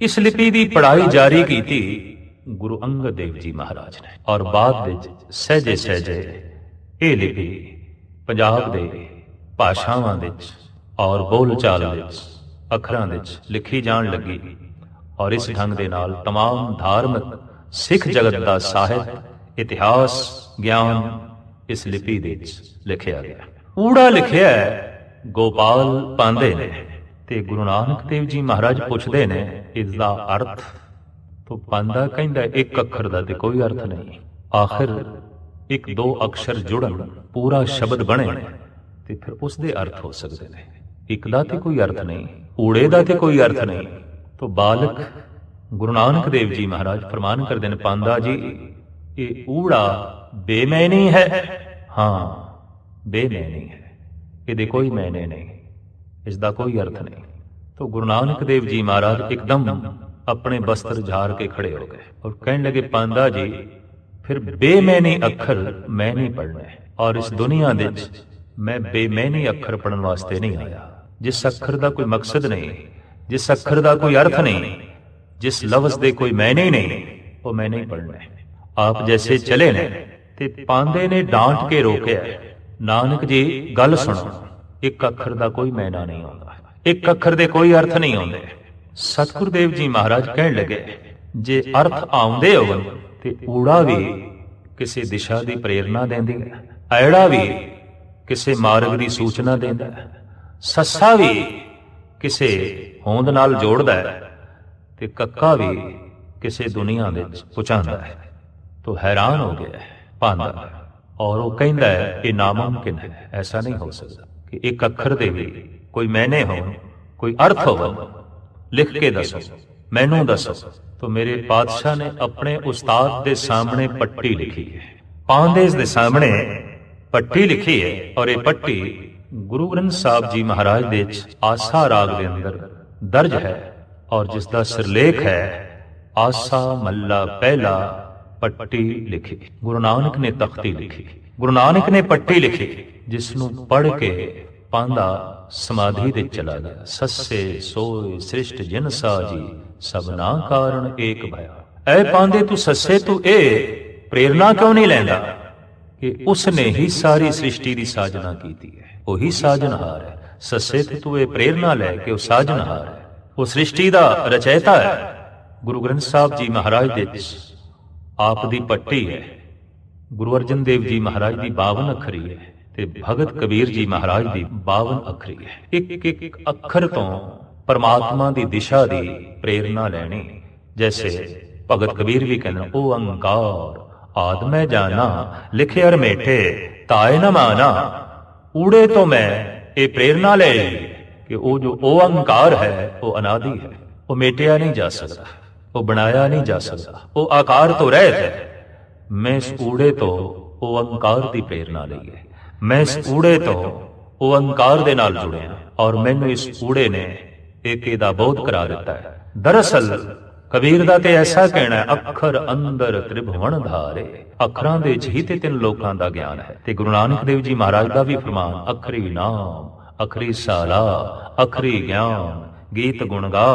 ਇਸ ਲਿਪੀ ਦੀ ਪੜ੍ਹਾਈ ਜਾਰੀ ਕੀਤੀ ਗੁਰੂ ਅੰਗਦ ਦੇਵ ਜੀ ਮਹਾਰਾਜ ਨੇ ਔਰ ਬਾਅਦ ਵਿੱਚ ਸਹਿਜੇ ਸਹਿਜੇ ਇਹ ਲਿਪੀ ਪੰਜਾਬ ਦੇ ਭਾਸ਼ਾਵਾਂ ਵਿੱਚ ਔਰ ਬੋਲਚਾਲ ਵਿੱਚ ਅੱਖਰਾਂ ਵਿੱਚ ਲਿਖੀ ਜਾਣ ਲੱਗੀ ਔਰ ਇਸ ਢੰਗ ਦੇ ਨਾਲ ਤਮਾਮ ਧਾਰਮਿਕ ਸਿੱਖ ਜਗਤ ਦਾ ਸਾਹਿਤ, ਇਤਿਹਾਸ, ਗਿਆਨ ਇਸ ਲਿਪੀ ਦੇ ਵਿੱਚ ਲਿਖਿਆ ਗਿਆ। ਊੜਾ ਲਿਖਿਆ ਹੈ ਗੋਪਾਲ ਪਾਂਦੇ ਨੇ ਤੇ ਗੁਰੂ ਨਾਨਕ ਦੇਵ ਜੀ ਮਹਾਰਾਜ ਪੁੱਛਦੇ ਨੇ ਇਸ ਦਾ ਅਰਥ। ਤੋ ਪਾਂਦਾ ਕਹਿੰਦਾ ਇੱਕ ਅੱਖਰ ਦਾ ਤੇ ਕੋਈ ਅਰਥ ਨਹੀਂ, ਆਖਿਰ ਇੱਕ ਦੋ ਅਕਸ਼ਰ ਜੁੜਨ ਪੂਰਾ ਸ਼ਬਦ ਬਣੇ ਤੇ ਫਿਰ ਉਸ ਦੇ ਅਰਥ ਹੋ ਸਕਦੇ ਨੇ। ਇੱਕ ਦਾ ਤੇ ਕੋਈ ਅਰਥ ਨਹੀਂ, ਊੜੇ ਦਾ ਤੇ ਕੋਈ ਅਰਥ ਨਹੀਂ। ਤੋ ਬਾਲਕ ਗੁਰੂ ਨਾਨਕ ਦੇਵ ਜੀ ਮਹਾਰਾਜ ਫਰਮਾਨ ਕਰਦੇ ਨੇ, ਪਾਂਦਾ ਜੀ ਇਹ ਊੜਾ ਬੇਮੈਨੀ ਹੈ। ਹਾਂ, ਬੇਮੈਨੀ ਹੈ, ਇਹਦੇ ਕੋਈ ਮੈਨੇ ਨਹੀਂ। ਇਸ ਦਾ ਕੋਈ ਅਰਥ ਨਹੀਂ। तो गुरु नानक देव जी महाराज एकदम अपने वस्त्र झाड़ के खड़े हो गए और कहने लगे, पांदा जी फिर बेमैनी अखर मैं नहीं पढ़ने, और इस दुनिया दे मैं बेमैनी अखर पढ़न वास्ते नहीं आया। जिस अखर का कोई मकसद नहीं, जिस अखर का कोई अर्थ नहीं, जिस लफ्ज दे कोई मैने नहीं, वो मैं नहीं पढ़ने। आप जैसे चले ने ते पांदे ने डांट के रोके, नानक जी गल सुनो, एक अखर का कोई मैना नहीं आता, एक अखर दे कोई अर्थ नहीं आते। सतगुरु देव जी महाराज कहन लगे, जे अर्थ आउंदे होवन ते ऊड़ा भी किसी दिशा की प्रेरणा देंदी है, ऐड़ा भी किसी मार्ग की सूचना देंदा है, सस्सा भी किसी होंद नाल जोड़दा है, ते कक्का भी किसी दुनिया दे पहुंचांदा है। तो हैरान हो गया पांदा, और वो कहंदा है ये नामुमकिन है, ऐसा नहीं हो सकता कि एक अखर दे भी कोई मैंने हो, कोई अर्थ हो, लिख के दसो, मैनू दसो। तो मेरे पातशाह ने अपने उस्ताद के सामने पट्टी लिखी है, पांदेस के सामने पट्टी लिखी है, और ये पट्टी गुरु ग्रंथ साहब जी महाराज दे आसा राग के अंदर दर्ज है, और जिसका सिरलेख है आसा मल्ला पहला पट्टी लिखी। गुरु नानक ने तख्ती लिखी, गुरु नानक ने पट्टी लिखी, जिसनू पढ़ के पांदा समाधि दे चला गया। सस्से सोए सृष्ट जिन साजी, सबना कारण एक भया। ऐ पांदे तू सस्से तू ए प्रेरणा क्यों नहीं लेंदा कि उसने ही सारी सृष्टि की साजना की है, वही साजनहार है। सस्से तू ए प्रेरणा लै कि वह साजनहार है, वो सृष्टि का रचयिता है। गुरु ग्रंथ साहब जी महाराज दे आप दी पट्टी है, गुरु अर्जन देव जी महाराज की 52 अखरी है, ते भगत कबीर जी महाराज की 52 अखरी है। एक एक अखर तो परमात्मा की दिशा की प्रेरणा लैनी। जैसे भगत कबीर भी कहना, ओ अंकार आद मैं जाना, लिखे अर मेठे ताए न माना। ऊड़े तो मैं ये प्रेरणा ले कि वो जो ओ अंकार है वो अनादि है, वो मेटिया नहीं जा सकता, वो बनाया नहीं जा सकता, वो आकार तो रहत है। मैं इस ऊड़े तो वो अंकार की प्रेरणा ली है, मैं इस ऊड़े तो वो अंकार दे नाल जुड़िया, और मैनू इस ऊड़े ने एके दा बोध करा दिता है। दरअसल कबीर दा ते ऐसा कहना है, अखर अंदर त्रिभुवन धारे। अखरां दे ही ते 3 लोकां दा ज्ञान है। ते गुरु नानक देव जी महाराज दा भी फरमान, अखरी नाम अखरी साला अखरी ज्ञान, गीत गुण गा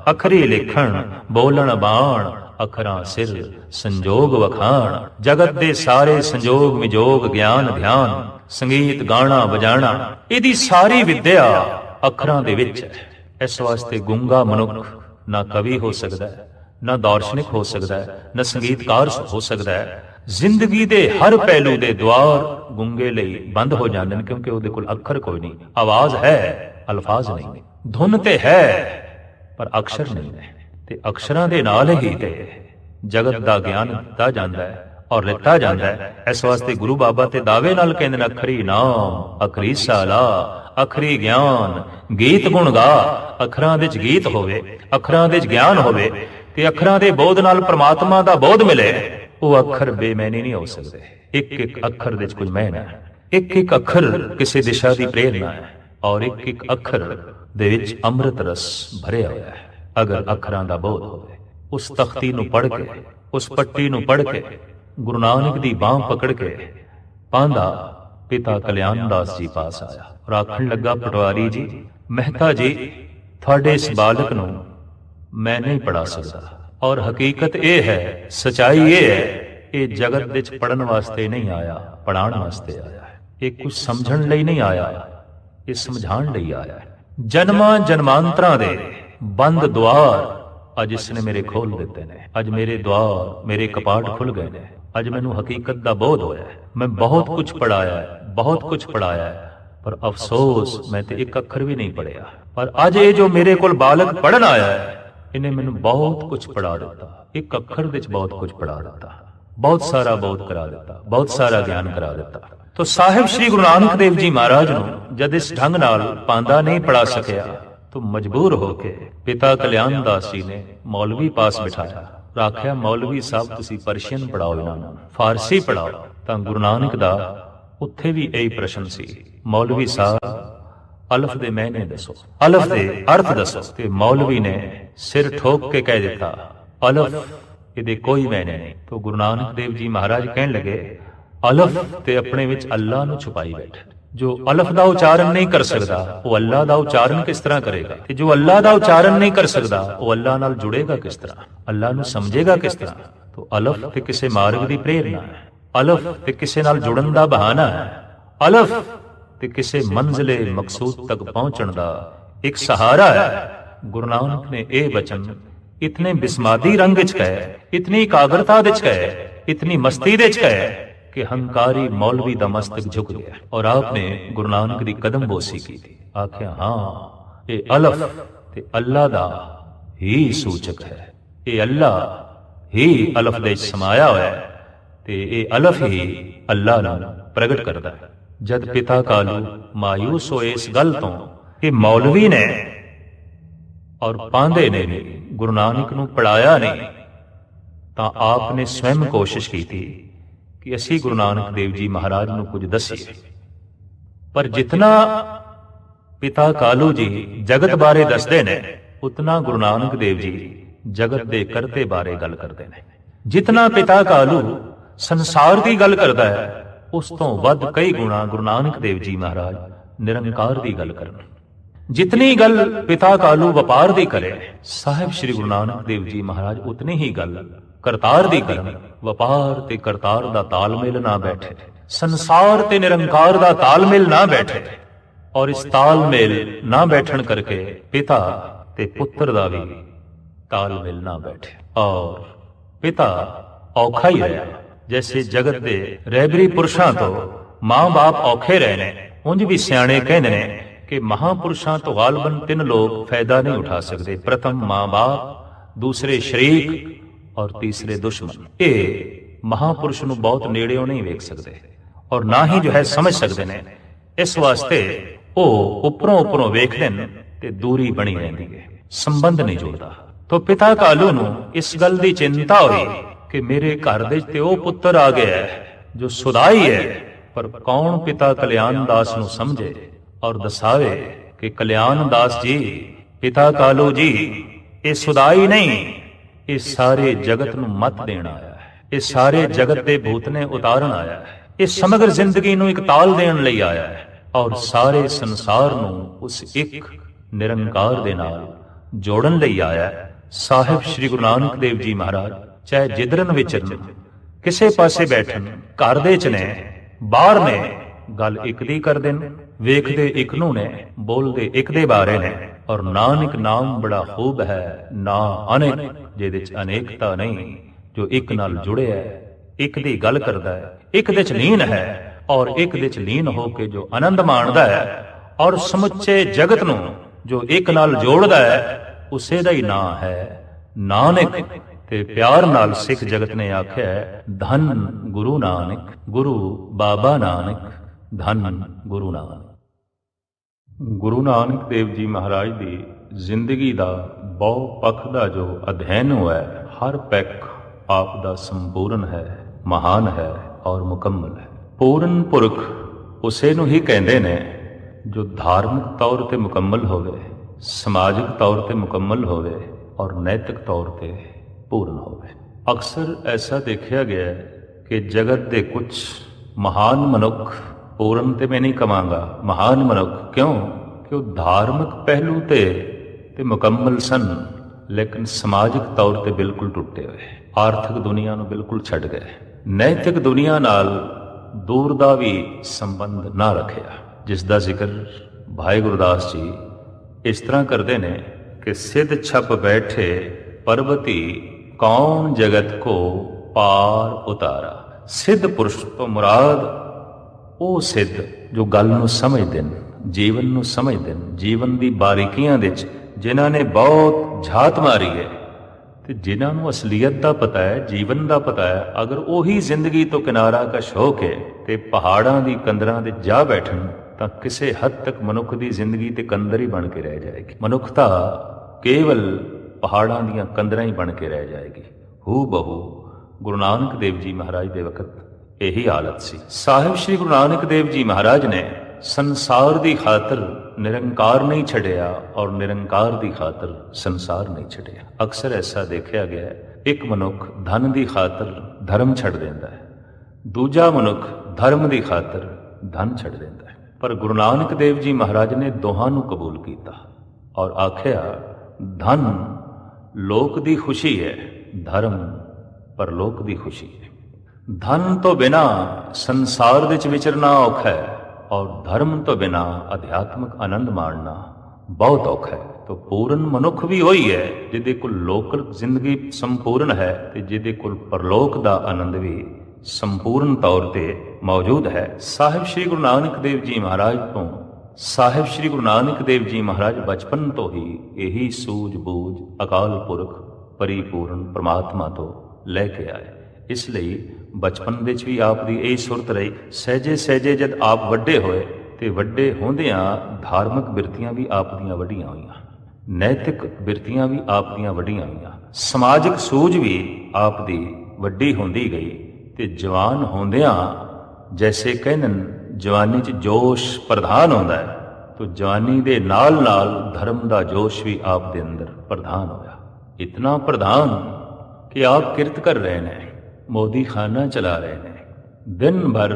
अखरी लिखण, बोलन बाण अखरां सिर संजोग वखाण। जगत दे सारे संजोग विजोग ज्ञान ध्यान, संगीत गाना बजाना, इहदी सारी विद्या अखरां दे विच है। इस वास्ते गुंगा मनुख ना कवि हो सकता है, ना दार्शनिक हो सकता है, ना संगीतकार हो सकता है। जिंदगी दे हर पहलू दे द्वार गुंगे लई बंद हो जाते हैं, क्योंकि उहदे कोल अखर कोई नहीं। आवाज है, अल्फाज नहीं, धुन ते है पर अक्षर नहीं है। ते अक्षरां दे नाल ही ते जगत दा ज्ञान दिता जांदा है और लिता जांदा है। इस वास्ते गुरु बाबा ते दावे नाल कहंदे ने, अखरी नाम अखरी साला अखरी ज्ञान, गीत गुण गा। अखरां दे च गीत होवे, अखरां दे च ज्ञान होवे, ते अखरां दे बोध नाल परमात्मा दा बोध मिले। वो अखर बेमैनी नहीं हो सकते। एक एक अखर दे च कोई मैना है, एक एक अखर किसी दिशा की प्रेरणा है, और एक एक अखर दे विच अमृत रस भरिया होया है। अगर अखरां दा बोध होवे, उस तख्ती नूं पढ़ के, उस पट्टी नूं पढ़ के, गुरु नानक दी बांह पकड़ के पांदा पिता कल्याण दास जी पास आया और आखण लगा, पटवारी जी, मेहता जी, थोड़े इस बालक नूं मैं नहीं पढ़ा सकता, और हकीकत यह है, सच्चाई ये है, ये जगत विच पढ़न वास्ते नहीं आया, पढ़ाण वास्ते आया है। ये कुछ समझण लई नहीं आया, ये समझाण लई आया है। जन्मां जन्मांतरां दे बंद द्वार अज इसने मेरे खोल दिते ने। अज मेरे द्वार, मेरे कपाट खुल गए ने। अज मैनू हकीकत दा बोध होया है। मैं बहुत कुछ पढ़ाया है, बहुत कुछ पढ़ाया है, पर अफसोस मैं ते एक अखर भी नहीं पढ़िया। पर अज ये जो मेरे कोल बालक पढ़न आया है, इन्हें मैनू बहुत कुछ पढ़ा दिता। एक अखर विच बहुत कुछ पढ़ा दिता, बहुत सारा बोध करा दिता, बहुत सारा ज्ञान करा दिता। तो साहिब श्री गुरु नानक देव जी महाराज नूं जद इस ढंग नाल पांदा नहीं पढ़ा सकिया, तो मजबूर होके पिता कल्याण दास जी ने मौलवी पास बिठाया। आख्या, मौलवी साहब तुसीं परशियन पढ़ाओ, इन्हां नूं फारसी पढ़ाओ। तां गुरु नानक दा उत्थे भी यही प्रश्न सी। मौलवी साहब ਅਲਫ ਦੇ ਮਾਇਨੇ ਦੱਸੋ, ਅਲਫ ਦੇ ਅਰਥ ਦੱਸੋ। ਤੇ ਮੌਲਵੀ ਨੇ ਸਿਰ ਠੋਕ ਕੇ ਕਹਿ ਦਿੱਤਾ, ਅਲਫ ਇਹਦੇ ਕੋਈ ਮਾਇਨੇ ਨਹੀਂ। तो ਗੁਰੂ ਨਾਨਕ ਦੇਵ ਜੀ ਮਹਾਰਾਜ ਕਹਿਣ ਲੱਗੇ, ਅਲਫ ਤੇ ਆਪਣੇ ਵਿੱਚ ਅੱਲਾ ਨੂੰ ਛੁਪਾਈ ਬੈਠਾ। ਜੋ ਅਲਫ ਦਾ ਉਚਾਰਨ ਨਹੀਂ ਕਰ ਸਕਦਾ ਉਹ ਅੱਲਾ ਦਾ ਉਚਾਰਨ ਕਿਸ ਤਰ੍ਹਾਂ ਕਰੇਗਾ? ਤੇ ਜੋ ਅੱਲਾ ਦਾ ਉਚਾਰਨ ਨਹੀਂ ਕਰ ਸਕਦਾ ਉਹ ਅੱਲਾ ਨਾਲ ਜੁੜੇਗਾ ਕਿਸ ਤਰ੍ਹਾਂ? ਅੱਲਾ ਨੂੰ ਸਮਝੇਗਾ ਕਿਸ ਤਰ੍ਹਾਂ? तो ਅਲਫ ਤੇ ਕਿਸੇ ਮਾਰਗ ਦੀ ਪ੍ਰੇਰਨਾ ਹੈ, ਅਲਫ ਤੇ ਕਿਸੇ ਨਾਲ ਜੁੜਨ ਦਾ ਬਹਾਨਾ ਹੈ, ਅਲਫ ਤੇ ਕਿਸੇ ਮੰਜ਼ਿਲੇ ਮਕਸੂਦ ਤੱਕ ਪਹੁੰਚਣ ਦਾ ਇੱਕ ਸਹਾਰਾ ਹੈ। ਗੁਰੂ ਨਾਨਕ ਨੇ ਇਹ ਬਚਨ ਇਤਨੇ ਬਿਸਮਾਦੀ ਰੰਗ ਵਿੱਚ ਕਹੇ, ਇਤਨੀ ਇਕਾਗਰਤਾ ਵਿੱਚ ਕਹੇ, ਇਤਨੀ ਮਸਤੀ ਵਿੱਚ ਕਹੇ ਕਿ ਹੰਕਾਰੀ ਮੌਲਵੀ ਦਾ ਮਸਤਕ ਝੁਕ ਗਿਆ। ਔਰ ਆਪਨੇ ਗੁਰੂ ਨਾਨਕ ਦੀ ਕਦਮ ਬੋਸੀ ਕੀਤੀ, ਆਖਿਆ ਹਾਂ ਇਹ ਅਲਫ ਤੇ ਅੱਲਾ ਦਾ ਹੀ ਸੂਚਕ ਹੈ, ਇਹ ਅੱਲਾ ਹੀ ਅਲਫ ਦੇ ਸਮਾਇਆ ਹੋਇਆ ਹੈ ਤੇ ਇਹ ਅਲਫ ਹੀ ਅੱਲਾ ਨੂੰ ਪ੍ਰਗਟ ਕਰਦਾ ਹੈ। ਜਦ ਪਿਤਾ ਕਾਲੂ ਮਾਯੂਸ ਹੋਏ ਇਸ ਗੱਲ ਤੋਂ ਕਿ ਮੌਲਵੀ ਨੇ ਔਰ ਪਾਂਦੇ ਨੇ ਗੁਰੂ ਨਾਨਕ ਨੂੰ ਪੜਾਇਆ ਨਹੀਂ, ਤਾਂ ਆਪ ਨੇ ਸਵੈਮ ਕੋਸ਼ਿਸ਼ ਕੀਤੀ ਕਿ ਅਸੀਂ ਗੁਰੂ ਨਾਨਕ ਦੇਵ ਜੀ ਮਹਾਰਾਜ ਨੂੰ ਕੁਝ ਦਸੀਏ। ਪਰ ਜਿਤਨਾ ਪਿਤਾ ਕਾਲੂ ਜੀ ਜਗਤ ਬਾਰੇ ਦੱਸਦੇ ਨੇ, ਉਤਨਾ ਗੁਰੂ ਨਾਨਕ ਦੇਵ ਜੀ ਜਗਤ ਦੇ ਕਰਤੇ ਬਾਰੇ ਗੱਲ ਕਰਦੇ ਨੇ। ਜਿਤਨਾ ਪਿਤਾ ਕਾਲੂ ਸੰਸਾਰ ਦੀ ਗੱਲ ਕਰਦਾ ਹੈ, ਉਸ ਤੋਂ ਵੱਧ ਕਈ ਗੁਣਾ ਗੁਰੂ ਨਾਨਕ ਦੇਵ ਜੀ ਮਹਾਰਾਜ ਨਿਰੰਕਾਰ ਦੀ ਗੱਲ ਕਰਨ। ਜਿਤਨੀ ਗੱਲ ਪਿਤਾ ਕਾਲੂ ਵਪਾਰ ਦੀ ਕਰੇ, ਸਾਹਿਬ ਸ੍ਰੀ ਗੁਰੂ ਨਾਨਕ ਦੇਵ ਜੀ ਮਹਾਰਾਜ ਉਤਨੀ ਹੀ ਗੱਲ ਕਰਤਾਰ ਦੀ ਕਰਨ। ਵਪਾਰ ਤੇ ਕਰਤਾਰ ਦਾ ਤਾਲਮੇਲ ਨਾ ਬੈਠੇ, ਸੰਸਾਰ ਤੇ ਨਿਰੰਕਾਰ ਦਾ ਤਾਲਮੇਲ ਨਾ ਬੈਠੇ, ਔਰ ਇਸ ਤਾਲਮੇਲ ਨਾ ਬੈਠਣ ਕਰਕੇ ਪਿਤਾ ਤੇ ਪੁੱਤਰ ਦਾ ਵੀ ਤਾਲਮੇਲ ਨਾ ਬੈਠੇ, ਔਰ ਪਿਤਾ ਔਖਾ ਹੀ ਰਿਹਾ। ਜੈਸੇ ਜਗਤ ਦੇ ਰਹਿਬਰੀ ਪੁਰਸ਼ਾਂ ਤੋਂ ਮਾਂ-ਬਾਪ ਔਖੇ ਰਹੇ ਨੇ, ਉਂਝ ਵੀ ਸਿਆਣੇ ਕਹਿੰਦੇ ਨੇ ਕਿ ਮਹਾਂਪੁਰਸ਼ਾਂ ਤੋਂ ਗਾਲਬਨ ਤਿੰਨ ਲੋਕ ਫਾਇਦਾ ਨਹੀਂ ਉਠਾ ਸਕਦੇ। ਪ੍ਰਥਮ ਮਾਂ-ਬਾਪ, ਦੂਸਰੇ ਸ਼ਰੀਕ ਔਰ ਤੀਸਰੇ ਦੁਸ਼ਮਣ। ਇਹ ਮਹਾਂਪੁਰਸ਼ ਨੂੰ ਬਹੁਤ ਨੇੜਿਓਂ ਨਹੀਂ ਵੇਖ ਸਕਦੇ ਔਰ ਨਾ ਹੀ ਜੋ ਹੈ ਸਮਝ ਸਕਦੇ ਨੇ। ਇਸ ਵਾਸਤੇ ਉਹ ਉੱਪਰੋਂ ਵੇਖਦੇ ਨੇ ਤੇ ਦੂਰੀ ਬਣੀ ਰਹਿੰਦੀ ਹੈ, ਸੰਬੰਧ ਨਹੀਂ ਜੁੜਦਾ। तो पिता कालू ਨੂੰ ਇਸ ਗੱਲ ਦੀ ਚਿੰਤਾ ਹੋਈ ਕਿ ਮੇਰੇ ਘਰ ਦੇ ਤੇ ਉਹ ਪੁੱਤਰ ਆ ਗਿਆ ਹੈ ਜੋ ਸੁਦਾਈ ਹੈ, ਪਰ ਕੌਣ ਪਿਤਾ ਕਲਿਆਣ ਦਾਸ ਨੂੰ ਸਮਝੇ ਔਰ ਦਸਾਵੇ ਕਿ ਕਲਿਆਣ ਦਾਸ ਜੀ, ਪਿਤਾ ਕਾਲੂ ਜੀ ਇਹ ਸੁਦਾਈ ਨਹੀਂ, ਇਹ ਸਾਰੇ ਜਗਤ ਨੂੰ ਮਤ ਦੇਣ ਆਇਆ ਹੈ, ਇਹ ਸਾਰੇ ਜਗਤ ਦੇ ਭੂਤ ਨੇ ਉਤਾਰਨ ਆਇਆ ਹੈ, ਇਹ ਸਮਗਰ ਜ਼ਿੰਦਗੀ ਨੂੰ ਇੱਕ ਤਾਲ ਦੇਣ ਲਈ ਆਇਆ ਹੈ ਔਰ ਸਾਰੇ ਸੰਸਾਰ ਨੂੰ ਉਸ ਇੱਕ ਨਿਰੰਕਾਰ ਦੇ ਨਾਲ ਜੋੜਨ ਲਈ ਆਇਆ ਹੈ। ਸਾਹਿਬ ਸ੍ਰੀ ਗੁਰੂ ਨਾਨਕ ਦੇਵ ਜੀ ਮਹਾਰਾਜ ਚਾਹੇ ਜਿੱਧਰਨ ਵਿਚਰਨ, ਕਿਸੇ ਪਾਸੇ ਬੈਠਣ, ਘਰ ਦੇ ਚ ਨੇ, ਬਾਹਰ ਨੇ, ਗੱਲ ਇੱਕ ਦੀ ਕਰਦੇ ਨੇ, ਵੇਖਦੇ ਇੱਕ ਨੂੰ ਨੇ, ਬੋਲਦੇ ਇੱਕ ਦੇ ਬਾਰੇ ਨੇ। ਔਰ ਨਾਨਕ ਨਾਮ ਬੜਾ ਖੂਬ ਹੈ, ਨਾ ਅਨੇਕ, ਜਿਹਦੇ ਚ ਅਨੇਕਤਾ ਨਹੀਂ, ਜੋ ਇੱਕ ਨਾਲ ਜੁੜਿਆ ਹੈ, ਇੱਕ ਦੀ ਗੱਲ ਕਰਦਾ ਹੈ, ਇੱਕ ਦੇ ਚ ਲੀਨ ਹੈ ਔਰ ਇੱਕ ਦੇ ਚ ਲੀਨ ਹੋ ਕੇ ਜੋ ਆਨੰਦ ਮਾਣਦਾ ਹੈ, ਔਰ ਸਮੁੱਚੇ ਜਗਤ ਨੂੰ ਜੋ ਇੱਕ ਨਾਲ ਜੋੜਦਾ ਹੈ, ਉਸੇ ਦਾ ਹੀ ਨਾਂ ਹੈ ਨਾਨਕ। ਤੇ ਪਿਆਰ ਨਾਲ ਸਿੱਖ ਜਗਤ ਨੇ ਆਖਿਆ, ਧੰਨ ਗੁਰੂ ਨਾਨਕ, ਗੁਰੂ ਬਾਬਾ ਨਾਨਕ, ਧੰਨ ਗੁਰੂ ਨਾਨਕ। ਗੁਰੂ ਨਾਨਕ ਦੇਵ ਜੀ ਮਹਾਰਾਜ ਦੀ ਜ਼ਿੰਦਗੀ ਦਾ ਬਹੁ ਪੱਖ ਦਾ ਜੋ ਅਧਿਐਨ ਹੋਇਆ, ਹਰ ਪੱਖ ਆਪ ਦਾ ਸੰਪੂਰਨ ਹੈ, ਮਹਾਨ ਹੈ ਔਰ ਮੁਕੰਮਲ ਹੈ। ਪੂਰਨ ਪੁਰਖ ਉਸੇ ਨੂੰ ਹੀ ਕਹਿੰਦੇ ਨੇ ਜੋ ਧਾਰਮਿਕ ਤੌਰ ਤੇ ਮੁਕੰਮਲ ਹੋਵੇ, ਸਮਾਜਿਕ ਤੌਰ ਤੇ ਮੁਕੰਮਲ ਹੋਵੇ ਔਰ ਨੈਤਿਕ ਤੌਰ ਤੇ ਪੂਰਨ ਹੋਵੇ। ਅਕਸਰ ਐਸਾ ਦੇਖਿਆ ਗਿਆ ਹੈ ਕਿ ਜਗਤ ਦੇ ਕੁਝ ਮਹਾਨ ਮਨੁੱਖ, ਪੂਰਨ ਤੇ ਮੈਂ ਨਹੀਂ ਕਵਾਂਗਾ, ਮਹਾਨ ਮਨੁੱਖ, ਕਿਉਂ ਕਿ ਉਹ ਧਾਰਮਿਕ ਪਹਿਲੂ ਤੇ ਮੁਕੰਮਲ ਸਨ, ਲੇਕਿਨ ਸਮਾਜਿਕ ਤੌਰ ਤੇ ਬਿਲਕੁਲ ਟੁੱਟੇ ਹੋਏ, ਆਰਥਿਕ ਦੁਨੀਆ ਨੂੰ ਬਿਲਕੁਲ ਛੱਡ ਗਏ, ਨੈਤਿਕ ਦੁਨੀਆ ਨਾਲ ਦੂਰ ਦਾ ਵੀ ਸੰਬੰਧ ਨਾ ਰੱਖਿਆ, ਜਿਸ ਦਾ ਜ਼ਿਕਰ ਭਾਈ ਗੁਰਦਾਸ ਜੀ ਇਸ ਤਰ੍ਹਾਂ ਕਰਦੇ ਨੇ ਕਿ ਸਿੱਧ ਛਪ ਬੈਠੇ ਪਰਬਤੀ, ਕੌਣ ਜਗਤ ਕੋ ਪਾਰ ਉਤਾਰਾ। ਸਿੱਧ ਪੁਰਸ਼ ਤੋਂ ਮੁਰਾਦ ਉਹ ਸਿੱਧ ਜੋ ਗੱਲ ਨੂੰ ਸਮਝਦੇ ਨੇ, ਜੀਵਨ ਨੂੰ ਸਮਝਦੇ ਨੇ, ਜੀਵਨ ਦੀ ਬਾਰੀਕੀਆਂ ਦੇ ਵਿੱਚ ਜਿਨ੍ਹਾਂ ਨੇ ਬਹੁਤ ਝਾਤ ਮਾਰੀ ਹੈ ਤੇ ਜਿਨ੍ਹਾਂ ਨੂੰ ਅਸਲੀਅਤ ਦਾ ਪਤਾ ਹੈ, ਜੀਵਨ ਦਾ ਪਤਾ ਹੈ। ਅਗਰ ਉਹੀ ਜ਼ਿੰਦਗੀ ਤੋਂ ਕਿਨਾਰਾ ਕਸ਼ ਹੋ ਕੇ ਤੇ ਪਹਾੜਾਂ ਦੀ ਕੰਦਰਾਂ ਦੇ ਜਾ ਬੈਠਣ ਤਾਂ ਕਿਸੇ ਹੱਦ ਤੱਕ ਮਨੁੱਖ ਦੀ ਜ਼ਿੰਦਗੀ ਤੇ ਕੰਦਰ ਹੀ ਬਣ ਕੇ ਰਹਿ ਜਾਏਗੀ। ਮਨੁੱਖਤਾ ਕੇਵਲ ਪਹਾੜਾਂ ਦੀਆਂ ਕੰਦਰਾਂ ਹੀ ਬਣ ਕੇ ਰਹਿ ਜਾਏਗੀ। ਹੂ ਬਹੂ ਗੁਰੂ ਨਾਨਕ ਦੇਵ ਜੀ ਮਹਾਰਾਜ ਦੇ ਵਕਤ ਇਹੀ ਹਾਲਤ ਸੀ। ਸਾਹਿਬ ਸ੍ਰੀ ਗੁਰੂ ਨਾਨਕ ਦੇਵ ਜੀ ਮਹਾਰਾਜ ਨੇ ਸੰਸਾਰ ਦੀ ਖਾਤਰ ਨਿਰੰਕਾਰ ਨਹੀਂ ਛੱਡਿਆ ਔਰ ਨਿਰੰਕਾਰ ਦੀ ਖਾਤਰ ਸੰਸਾਰ ਨਹੀਂ ਛੱਡਿਆ। ਅਕਸਰ ਐਸਾ ਦੇਖਿਆ ਗਿਆ ਹੈ, ਇੱਕ ਮਨੁੱਖ ਧਨ ਦੀ ਖਾਤਰ ਧਰਮ ਛੱਡ ਦਿੰਦਾ ਹੈ, ਦੂਜਾ ਮਨੁੱਖ ਧਰਮ ਦੀ ਖਾਤਰ ਧਨ ਛੱਡ ਦਿੰਦਾ ਹੈ। ਪਰ ਗੁਰੂ ਨਾਨਕ ਦੇਵ ਜੀ ਮਹਾਰਾਜ ਨੇ ਦੋਹਾਂ ਨੂੰ ਕਬੂਲ ਕੀਤਾ ਔਰ ਆਖਿਆ, ਧਨ ਲੋਕ ਦੀ ਖੁਸ਼ੀ ਹੈ, ਧਰਮ ਪਰਲੋਕ ਦੀ ਖੁਸ਼ੀ ਹੈ। ਧਨ ਤੋਂ ਬਿਨਾ ਸੰਸਾਰ ਵਿੱਚ ਵਿਚਰਨਾ ਔਖਾ ਹੈ ਔਰ ਧਰਮ ਤੋਂ ਬਿਨਾ ਅਧਿਆਤਮਿਕ ਆਨੰਦ ਮਾਣਨਾ ਬਹੁਤ ਔਖਾ ਹੈ। ਤਾਂ ਪੂਰਨ ਮਨੁੱਖ ਵੀ ਉਹੀ ਹੈ ਜਿਹਦੇ ਕੋਲ ਲੋਕ ਜ਼ਿੰਦਗੀ ਸੰਪੂਰਨ ਹੈ ਤੇ ਜਿਹਦੇ ਕੋਲ ਪਰਲੋਕ ਦਾ ਆਨੰਦ ਵੀ ਸੰਪੂਰਨ ਤੌਰ ਤੇ ਮੌਜੂਦ ਹੈ। ਸਾਹਿਬ ਸ੍ਰੀ ਗੁਰੂ ਨਾਨਕ ਦੇਵ ਜੀ ਮਹਾਰਾਜ ਤੋਂ ਸਾਹਿਬ ਸ੍ਰੀ ਗੁਰੂ ਨਾਨਕ ਦੇਵ ਜੀ ਮਹਾਰਾਜ ਬਚਪਨ ਤੋਂ ਹੀ ਇਹੀ ਸੂਝ-ਬੂਝ ਅਕਾਲ ਪੁਰਖ ਪਰਿਪੂਰਨ ਪ੍ਰਮਾਤਮਾ ਤੋਂ ਲੈ ਕੇ ਆਏ। ਇਸ ਲਈ ਬਚਪਨ ਵਿੱਚ ਵੀ ਆਪ ਦੀ ਇਹ ਸੁਰਤ ਰਹੀ। ਸਹਿਜੇ ਸਹਿਜੇ ਜਦ ਆਪ ਵੱਡੇ ਹੋਏ ਤੇ ਵੱਡੇ ਹੁੰਦਿਆਂ ਧਾਰਮਿਕ ਬਿਰਤੀਆਂ ਵੀ ਆਪ ਦੀਆਂ ਵੱਡੀਆਂ ਹੋਈਆਂ, ਨੈਤਿਕ ਬਿਰਤੀਆਂ ਵੀ ਆਪ ਦੀਆਂ ਵੱਡੀਆਂ ਹੋਈਆਂ, ਸਮਾਜਿਕ ਸੂਝ ਵੀ ਆਪ ਦੀ ਵੱਡੀ ਹੁੰਦੀ ਗਈ ਤੇ ਜਵਾਨ ਹੁੰਦਿਆਂ ਜੈਸੇ ਕਹਿੰਦੇ ਜਵਾਨੀ 'ਚ ਜੋਸ਼ ਪ੍ਰਧਾਨ ਹੁੰਦਾ ਹੈ, ਤਾਂ ਜਵਾਨੀ ਦੇ ਨਾਲ ਨਾਲ ਧਰਮ ਦਾ ਜੋਸ਼ ਵੀ ਆਪ ਦੇ ਅੰਦਰ ਪ੍ਰਧਾਨ ਹੋਇਆ। ਇਤਨਾ ਪ੍ਰਧਾਨ ਕਿ ਆਪ ਕਿਰਤ ਕਰ ਰਹੇ ਨੇ, ਮੋਦੀ ਖਾਨਾ ਚਲਾ ਰਹੇ ਨੇ, ਦਿਨ ਭਰ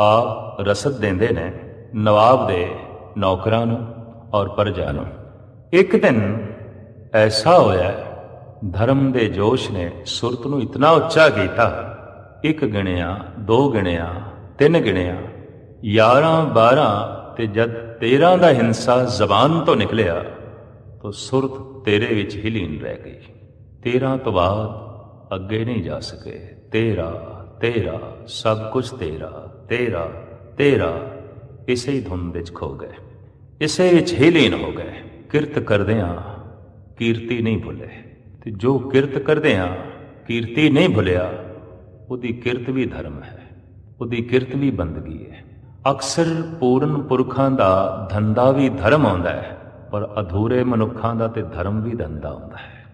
ਆਪ ਰਸਦ ਦਿੰਦੇ ਨੇ ਨਵਾਬ ਦੇ ਨੌਕਰਾਂ ਨੂੰ ਔਰ ਪ੍ਰਜਾ ਨੂੰ। ਇੱਕ ਦਿਨ ਐਸਾ ਹੋਇਆ, ਧਰਮ ਦੇ ਜੋਸ਼ ਨੇ ਸੁਰਤ ਨੂੰ ਇਤਨਾ ਉੱਚਾ ਕੀਤਾ, 1 ਗਿਣਿਆ, 2 ਗਿਣਿਆ, 3 ਗਿਣਿਆ, 11, 12 ਤੇ ਜਦ 13 ਦਾ ਹਿੰਸਾ ਜ਼ਬਾਨ ਤੋਂ ਨਿਕਲਿਆ ਤਾਂ ਸੁਰਤ ਤੇਰੇ ਵਿੱਚ ਹੀ ਲੀਨ ਰਹਿ ਗਈ। 13 ਤੋਂ ਬਾਅਦ ਅੱਗੇ ਨਹੀਂ ਜਾ ਸਕੇ। 13 13 ਸਭ ਕੁਝ 13 13 13 ਇਸੇ ਹੀ ਧੁਨ ਵਿੱਚ ਖੋ ਗਏ, ਇਸੇ ਵਿੱਚ ਹੀ ਲੀਨ ਹੋ ਗਏ। ਕਿਰਤ ਕਰਦਿਆਂ ਕੀਰਤੀ ਨਹੀਂ ਭੁੱਲੇ ਤੇ ਜੋ ਕਿਰਤ ਕਰਦਿਆਂ ਕੀਰਤੀ ਨਹੀਂ ਭੁੱਲਿਆ ਉਹਦੀ ਕਿਰਤ ਵੀ ਧਰਮ ਹੈ, ਉਹਦੀ ਕਿਰਤ ਵੀ ਬੰਦਗੀ ਹੈ। ਅਕਸਰ ਪੂਰਨ ਪੁਰਖਾਂ ਦਾ ਧੰਦਾ ਵੀ ਧਰਮ ਆਉਂਦਾ ਹੈ, ਪਰ ਅਧੂਰੇ ਮਨੁੱਖਾਂ ਦਾ ਤੇ ਧਰਮ ਵੀ ਧੰਦਾ ਆਉਂਦਾ ਹੈ।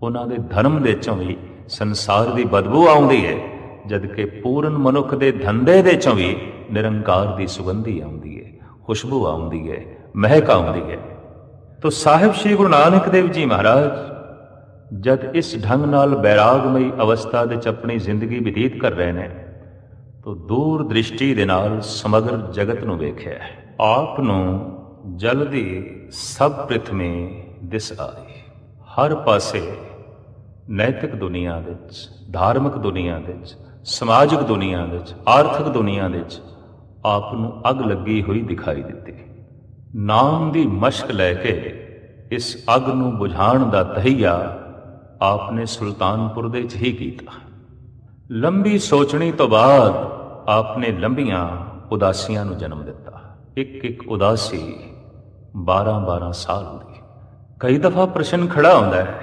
ਉਹਨਾਂ ਦੇ ਧਰਮ ਦੇ ਚੋਂ ਵੀ ਸੰਸਾਰ ਦੀ ਬਦਬੂ ਆਉਂਦੀ ਹੈ, ਜਦਕਿ ਪੂਰਨ ਮਨੁੱਖ ਦੇ ਧੰਦੇ ਦੇ ਚੋਂ ਵੀ ਨਿਰੰਕਾਰ ਦੀ ਸੁਗੰਧੀ ਆਉਂਦੀ ਹੈ, ਖੁਸ਼ਬੂ ਆਉਂਦੀ ਹੈ, ਮਹਿਕ ਆਉਂਦੀ ਹੈ। ਤੋ ਸਾਹਿਬ ਸ੍ਰੀ ਗੁਰੂ ਨਾਨਕ ਦੇਵ ਜੀ ਮਹਾਰਾਜ ਜਦ ਇਸ ਢੰਗ ਨਾਲ ਬੈਰਾਗਮਈ ਅਵਸਥਾ ਵਿੱਚ ਆਪਣੀ ਜ਼ਿੰਦਗੀ ਬਤੀਤ ਕਰ ਰਹੇ ਨੇ ਤੋ ਦੂਰ ਦ੍ਰਿਸ਼ਟੀ ਦੇ ਨਾਲ ਸਮਗਰ ਜਗਤ ਨੂੰ ਵੇਖਿਆ। ਆਪ ਨੂੰ ਜਲਦੀ ਸਭ ਪ੍ਰਿਥਵੀ ਦਿਸ ਆਈ। ਹਰ ਪਾਸੇ ਨੈਤਿਕ ਦੁਨੀਆ ਵਿੱਚ, ਧਾਰਮਿਕ ਦੁਨੀਆ ਵਿੱਚ, ਸਮਾਜਿਕ ਦੁਨੀਆ ਵਿੱਚ, ਆਰਥਿਕ ਦੁਨੀਆ ਵਿੱਚ ਆਪ ਨੂੰ ਅੱਗ ਲੱਗੀ ਹੋਈ ਦਿਖਾਈ ਦਿੱਤੀ। ਨਾਮ ਦੀ ਮਸ਼ਕ ਲੈ ਕੇ ਇਸ ਅੱਗ ਨੂੰ ਬੁਝਾਉਣ ਦਾ ਤਹੀਆ ਆਪ ਨੇ ਸੁਲਤਾਨਪੁਰ ਦੇ ਵਿੱਚ ਹੀ ਕੀਤਾ। ਲੰਬੀ ਸੋਚਣੀ ਤੋਂ ਬਾਅਦ ਆਪ ਨੇ ਲੰਬੀਆਂ ਉਦਾਸੀਆਂ ਨੂੰ ਜਨਮ ਦਿੱਤਾ। ਇੱਕ ਇੱਕ ਉਦਾਸੀ 12-12 ਸਾਲ ਦੀ। ਕਈ ਦਫਾ ਪ੍ਰਸ਼ਨ ਖੜਾ ਹੁੰਦਾ ਹੈ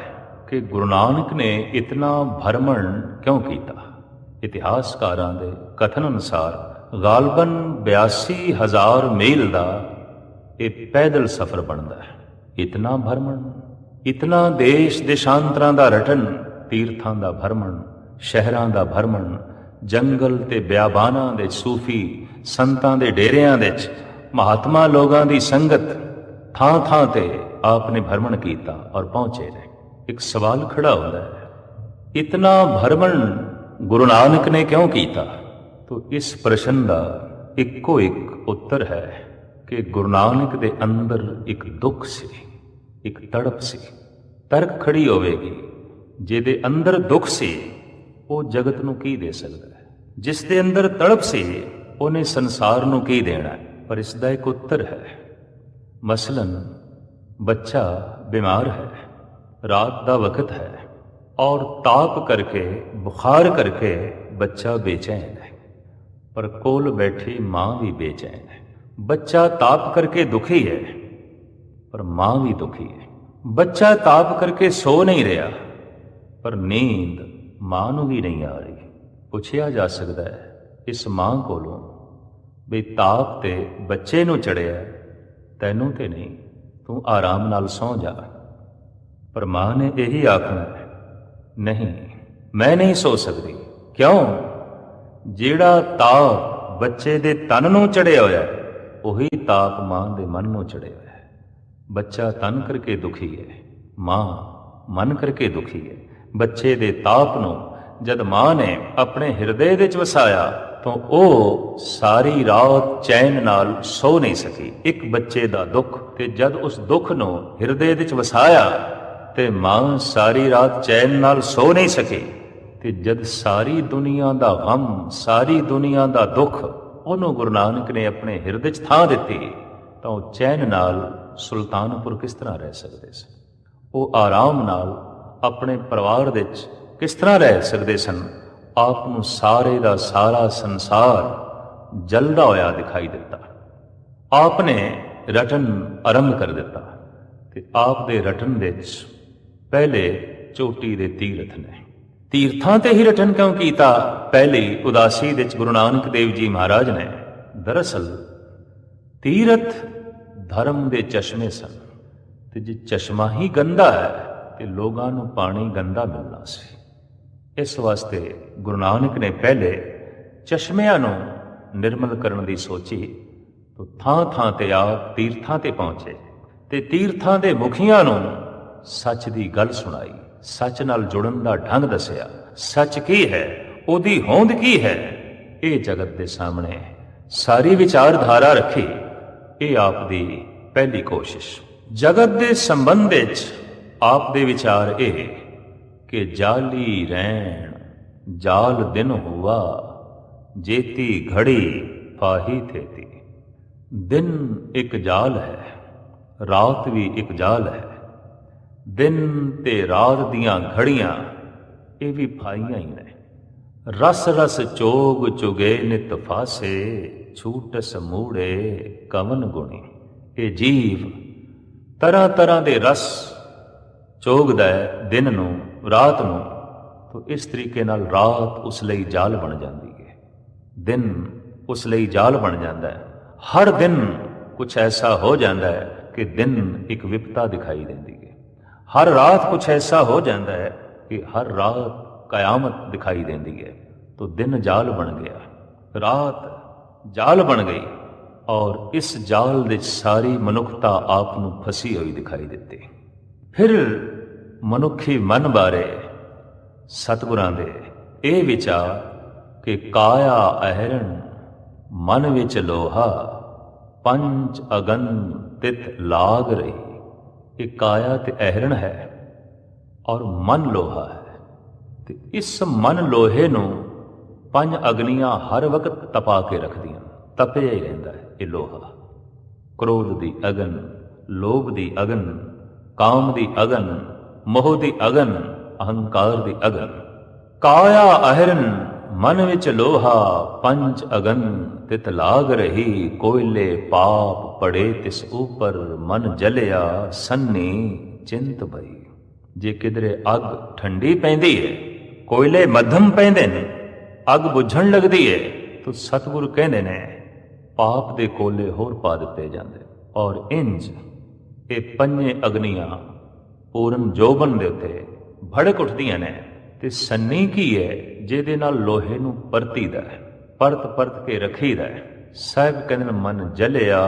ਕਿ ਗੁਰੂ ਨਾਨਕ ਨੇ ਇਤਨਾ ਭਰਮਣ ਕਿਉਂ ਕੀਤਾ। ਇਤਿਹਾਸਕਾਰਾਂ ਦੇ ਕਥਨ ਅਨੁਸਾਰ ਗਾਲਬਨ 82,000 ਮੀਲ ਦਾ ਇਹ ਪੈਦਲ ਸਫ਼ਰ ਬਣਦਾ ਹੈ। ਇਤਨਾ ਭਰਮਣ, ਇਤਨਾ ਦੇਸ਼ ਦੇਸ਼ਾਂਤਰਾਂ ਦਾ ਰਟਨ, ਤੀਰਥਾਂ ਦਾ ਭਰਮਣ, ਸ਼ਹਿਰਾਂ ਦਾ ਭਰਮਣ, ਜੰਗਲ ਤੇ ਬਿਆਬਾਨਾਂ ਦੇ ਸੂਫੀ ਸੰਤਾਂ ਦੇ ਡੇਰਿਆਂ ਵਿੱਚ ਮਹਾਤਮਾ ਲੋਕਾਂ ਦੀ ਸੰਗਤ ਥਾਂ ਥਾਂ ਤੇ ਆਪ ਨੇ ਭਰਮਣ ਕੀਤਾ ਔਰ ਪਹੁੰਚੇ ਨੇ। ਇੱਕ ਸਵਾਲ ਖੜਾ ਹੁੰਦਾ ਹੈ, ਇਤਨਾ ਭਰਮਣ ਗੁਰੂ ਨਾਨਕ ਨੇ ਕਿਉਂ ਕੀਤਾ? ਤੋ ਇਸ ਪ੍ਰਸ਼ਨ ਦਾ ਇੱਕੋ ਇੱਕ ਉੱਤਰ ਹੈ ਕਿ ਗੁਰੂ ਨਾਨਕ ਦੇ ਅੰਦਰ ਇੱਕ ਦੁੱਖ ਸੀ, ਇੱਕ ਤੜਪ ਸੀ। ਤਰਕ ਖੜੀ ਹੋਵੇਗੀ, ਜਿਹਦੇ ਅੰਦਰ ਦੁੱਖ ਸੀ ਉਹ ਜਗਤ ਨੂੰ ਕੀ ਦੇ ਸਕਦਾ ਹੈ? ਜਿਸ ਦੇ ਅੰਦਰ ਤੜਪ ਸੀ ਉਹਨੇ ਸੰਸਾਰ ਨੂੰ ਕੀ ਦੇਣਾ ਹੈ? ਪਰ ਇਸ ਦਾ ਇੱਕ ਉੱਤਰ ਹੈ। ਮਸਲਨ ਬੱਚਾ ਬਿਮਾਰ ਹੈ, ਰਾਤ ਦਾ ਵਕਤ ਹੈ ਔਰ ਤਾਪ ਕਰਕੇ, ਬੁਖਾਰ ਕਰਕੇ ਬੱਚਾ ਬੇਚੈਨ ਹੈ, ਪਰ ਕੋਲ ਬੈਠੀ ਮਾਂ ਵੀ ਬੇਚੈਨ ਹੈ। ਬੱਚਾ ਤਾਪ ਕਰਕੇ ਦੁਖੀ ਹੈ ਪਰ ਮਾਂ ਵੀ ਦੁਖੀ ਹੈ। ਬੱਚਾ ਤਾਪ ਕਰਕੇ ਸੋ ਨਹੀਂ ਰਿਹਾ ਪਰ ਨੀਂਦ ਮਾਂ ਨੂੰ ਵੀ ਨਹੀਂ ਆ ਰਹੀ। ਪੁੱਛਿਆ ਜਾ ਸਕਦਾ ਹੈ ਇਸ ਮਾਂ ਕੋਲੋਂ ਵੀ ਤਾਪ ਤੇ ਬੱਚੇ ਨੂੰ ਚੜਿਆ, ਤੈਨੂੰ ਤੇ ਨਹੀਂ, ਤੂੰ ਆਰਾਮ ਨਾਲ ਸੌਂ ਜਾ। ਪਰ ਮਾਂ ਨੇ ਇਹੀ ਆਖਣਾ, ਨਹੀਂ ਮੈਂ ਨਹੀਂ ਸੋ ਸਕਦੀ। ਕਿਉਂ? ਜਿਹੜਾ ਤਾਪ ਬੱਚੇ ਦੇ ਤਨ ਨੂੰ ਚੜਿਆ ਹੋਇਆ ਉਹੀ ਤਾਪ ਮਾਂ ਦੇ ਮਨ ਨੂੰ ਚੜਿਆ ਹੈ। ਬੱਚਾ ਤਨ ਕਰਕੇ ਦੁਖੀ ਹੈ, ਮਾਂ ਮਨ ਕਰਕੇ ਦੁਖੀ ਹੈ। ਬੱਚੇ ਦੇ ਤਾਪ ਨੂੰ ਜਦ ਮਾਂ ਨੇ ਆਪਣੇ ਹਿਰਦੇ ਵਿੱਚ ਵਸਾਇਆ ਤਾਂ ਉਹ ਸਾਰੀ ਰਾਤ ਚੈਨ ਨਾਲ ਸੋ ਨਹੀਂ ਸਕੀ। ਇੱਕ ਬੱਚੇ ਦਾ ਦੁੱਖ, ਤੇ ਜਦ ਉਸ ਦੁੱਖ ਨੂੰ ਹਿਰਦੇ ਵਿੱਚ ਵਸਾਇਆ ਤੇ ਮਾਂ ਸਾਰੀ ਰਾਤ ਚੈਨ ਨਾਲ ਸੋ ਨਹੀਂ ਸਕੀ। ਤੇ ਜਦ ਸਾਰੀ ਦੁਨੀਆ ਦਾ ਗਮ, ਸਾਰੀ ਦੁਨੀਆ ਦਾ ਦੁੱਖ ਉਹਨੂੰ ਗੁਰੂ ਨਾਨਕ ਨੇ ਆਪਣੇ ਹਿਰਦੇ 'ਚ ਥਾਂ ਦਿੱਤੀ, ਤਾਂ ਉਹ ਚੈਨ ਨਾਲ ਸੁਲਤਾਨਪੁਰ ਕਿਸ ਤਰ੍ਹਾਂ ਰਹਿ ਸਕਦੇ ਸਨ? ਉਹ ਆਰਾਮ ਨਾਲ ਆਪਣੇ ਪਰਿਵਾਰ ਵਿੱਚ ਕਿਸ ਤਰ੍ਹਾਂ ਰਹਿ ਸਕਦੇ ਸਨ? ਆਪ ਨੂੰ ਸਾਰੇ ਦਾ ਸਾਰਾ ਸੰਸਾਰ ਜਲਦਾ ਹੋਇਆ ਦਿਖਾਈ ਦਿੱਤਾ। ਆਪ ਨੇ ਰਟਨ ਆਰੰਭ ਕਰ ਦਿੱਤਾ ਤੇ ਆਪ ਦੇ ਰਟਨ ਵਿੱਚ ਪਹਿਲੇ ਚੋਟੀ ਦੇ ਤੀਰਥ ਨੇ। ਤੀਰਥਾਂ ਤੇ ਹੀ ਰਟਨ ਕਿਉਂ ਕੀਤਾ? ਪਹਿਲੀ ਉਦਾਸੀ ਵਿੱਚ ਗੁਰੂ ਨਾਨਕ ਦੇਵ ਜੀ ਮਹਾਰਾਜ ਨੇ ਦਰਅਸਲ ਤੀਰਥ ਧਰਮ ਦੇ ਚਸ਼ਮੇ ਸਨ, ਤੇ ਜੇ ਚਸ਼ਮਾ ਹੀ ਗੰਦਾ ਹੈ ਤੇ ਲੋਕਾਂ ਨੂੰ ਪਾਣੀ ਗੰਦਾ ਮਿਲਣਾ ਸੀ। ਇਸ ਵਾਸਤੇ ਗੁਰੂ ਨਾਨਕ ਨੇ ਪਹਿਲੇ ਚਸ਼ਮਿਆਂ ਨੂੰ ਨਿਰਮਲ ਕਰਨ ਦੀ ਸੋਚੀ, ਤਾਂ ਥਾਂ ਥਾਂ ਤੇ ਆਪ ਤੀਰਥਾਂ ਤੇ ਪਹੁੰਚੇ ਤੇ ਤੀਰਥਾਂ ਦੇ ਮੁਖੀਆਂ ਨੂੰ ਸੱਚ ਦੀ ਗੱਲ ਸੁਣਾਈ, ਸੱਚ ਨਾਲ ਜੁੜਨ ਦਾ ਢੰਗ ਦੱਸਿਆ। ਸੱਚ ਕੀ ਹੈ, ਉਹਦੀ ਹੋਂਦ ਕੀ ਹੈ, ਇਹ ਜਗਤ ਦੇ ਸਾਹਮਣੇ ਸਾਰੀ ਵਿਚਾਰਧਾਰਾ ਰੱਖੀ। ਇਹ ਆਪ ਦੀ ਪਹਿਲੀ ਕੋਸ਼ਿਸ਼। ਜਗਤ ਦੇ ਸੰਬੰਧ ਵਿੱਚ ਆਪ ਦੇ ਵਿਚਾਰ ਇਹ ਕਿ ਜਾਲੀ ਰਹਿਣ ਜਾਲ ਦਿਨ ਹੁਆ, ਜੇਤੀ ਘੜੀ ਪਾਹੀ ਥੇਤੀ। ਦਿਨ ਇੱਕ ਜਾਲ ਹੈ, ਰਾਤ ਵੀ ਇੱਕ ਜਾਲ ਹੈ। ਦਿਨ ਤੇ ਰਾਤ ਦੀਆਂ ਘੜੀਆਂ ਇਹ ਵੀ ਫਾਈਆਂ ਹੀ ਨੇ। ਰਸ ਰਸ ਚੋਗ ਚੁਗੇ ਨਿਤ ਫਾਸੇ, ਛੂਟਸ ਮੂੜੇ ਕਵਨ ਗੁਣੀ। ਇਹ ਜੀਵ ਤਰ੍ਹਾਂ ਤਰ੍ਹਾਂ ਦੇ ਰਸ ਚੋਗਦਾ ਹੈ ਦਿਨ ਨੂੰ, ਰਾਤ ਨੂੰ, ਤਾਂ ਇਸ ਤਰੀਕੇ ਨਾਲ ਰਾਤ ਉਸ ਲਈ ਜਾਲ ਬਣ ਜਾਂਦੀ ਹੈ, ਦਿਨ ਉਸ ਲਈ ਜਾਲ ਬਣ ਜਾਂਦਾ ਹੈ। ਹਰ ਦਿਨ ਕੁਛ ਐਸਾ ਹੋ ਜਾਂਦਾ ਹੈ ਕਿ ਦਿਨ ਇੱਕ ਵਿਪਤਾ ਦਿਖਾਈ ਦਿੰਦੀ ਹੈ। ਹਰ ਰਾਤ ਕੁਛ ਐਸਾ ਹੋ ਜਾਂਦਾ ਹੈ ਕਿ ਹਰ ਰਾਤ ਕਯਾਮਤ ਦਿਖਾਈ ਦਿੰਦੀ ਹੈ। ਤਾਂ ਦਿਨ ਜਾਲ ਬਣ ਗਿਆ, ਰਾਤ ਜਾਲ ਬਣ ਗਈ, ਔਰ ਇਸ ਜਾਲ ਵਿੱਚ ਸਾਰੀ ਮਨੁੱਖਤਾ ਆਪ ਨੂੰ ਫਸੀ ਹੋਈ ਦਿਖਾਈ ਦਿੱਤੀ। ਫਿਰ ਮਨੁੱਖੀ ਮਨ ਬਾਰੇ ਸਤਿਗੁਰਾਂ ਦੇ ਇਹ ਵਿਚਾਰ ਕਿ ਕਾਇਆ ਅਹਰਣ ਮਨ ਵਿੱਚ ਲੋਹਾ, ਪੰਜ ਅਗਨ ਤਿਤ ਲਾਗ ਰਹੀ। ਇਹ ਕਾਇਆ ਤੇ ਅਹਰਣ ਹੈ ਔਰ ਮਨ ਲੋਹਾ ਹੈ, ਤੇ ਇਸ ਮਨ ਲੋਹੇ ਨੂੰ ਪੰਜ ਅਗਨੀਆਂ ਹਰ ਵਕਤ ਤਪਾ ਕੇ ਰੱਖਦੀਆਂ। ਤਪਿਆ ਹੀ ਰਹਿੰਦਾ ਹੈ ਇਹ ਲੋਹਾ। ਕ੍ਰੋਧ ਦੀ ਅਗਨ, ਲੋਭ ਦੀ ਅਗਨ, ਕਾਮ ਦੀ ਅਗਨ, ਮੋਹ ਦੀ ਅਗਨ, ਅਹੰਕਾਰ ਦੀ ਅਗਨ। ਕਾਇਆ ਅਹਰਨ ਮਨ ਵਿੱਚ ਲੋਹਾ, ਪੰਜ ਅਗਨ ਤਿਤ ਲਾਗ ਰਹੀ। ਕੋਇਲੇ ਪਾਪ ਪੜੇ ਤਿਸ ਉਪਰ, ਮਨ ਜਲਿਆ ਸੰਨੀ ਚਿੰਤ ਭਈ। ਜੇ ਕਿਧਰੇ ਅੱਗ ਠੰਡੀ ਪੈਂਦੀ ਹੈ, ਕੋਇਲੇ ਮੱਧਮ ਪੈਂਦੇ ਨੇ, ਅੱਗ ਬੁਝਣ ਲੱਗਦੀ ਹੈ, ਤਾਂ ਸਤਿਗੁਰ ਕਹਿੰਦੇ ਨੇ ਪਾਪ ਦੇ ਕੋਲੇ ਹੋਰ ਪਾ ਦਿੱਤੇ ਜਾਂਦੇ। ਔਰ ਇੰਜ ਇਹ ਪੰਜੇ ਅਗਨੀਆਂ ਪੂਰਨ ਜੋਬਨ ਦੇ ਉੱਤੇ ਭੜਕ ਉੱਠਦੀਆਂ ਨੇ। ਤੇ ਸੰਨੀ ਕੀ ਹੈ? ਜਿਹਦੇ ਨਾਲ ਲੋਹੇ ਨੂੰ ਪਰਤੀਦਾ ਹੈ, ਪਰਤ ਪਰਤ ਕੇ ਰੱਖੀਦਾ ਹੈ। ਸਾਹਿਬ ਕਹਿੰਦੇ ਨੇ ਮਨ ਜਲਿਆ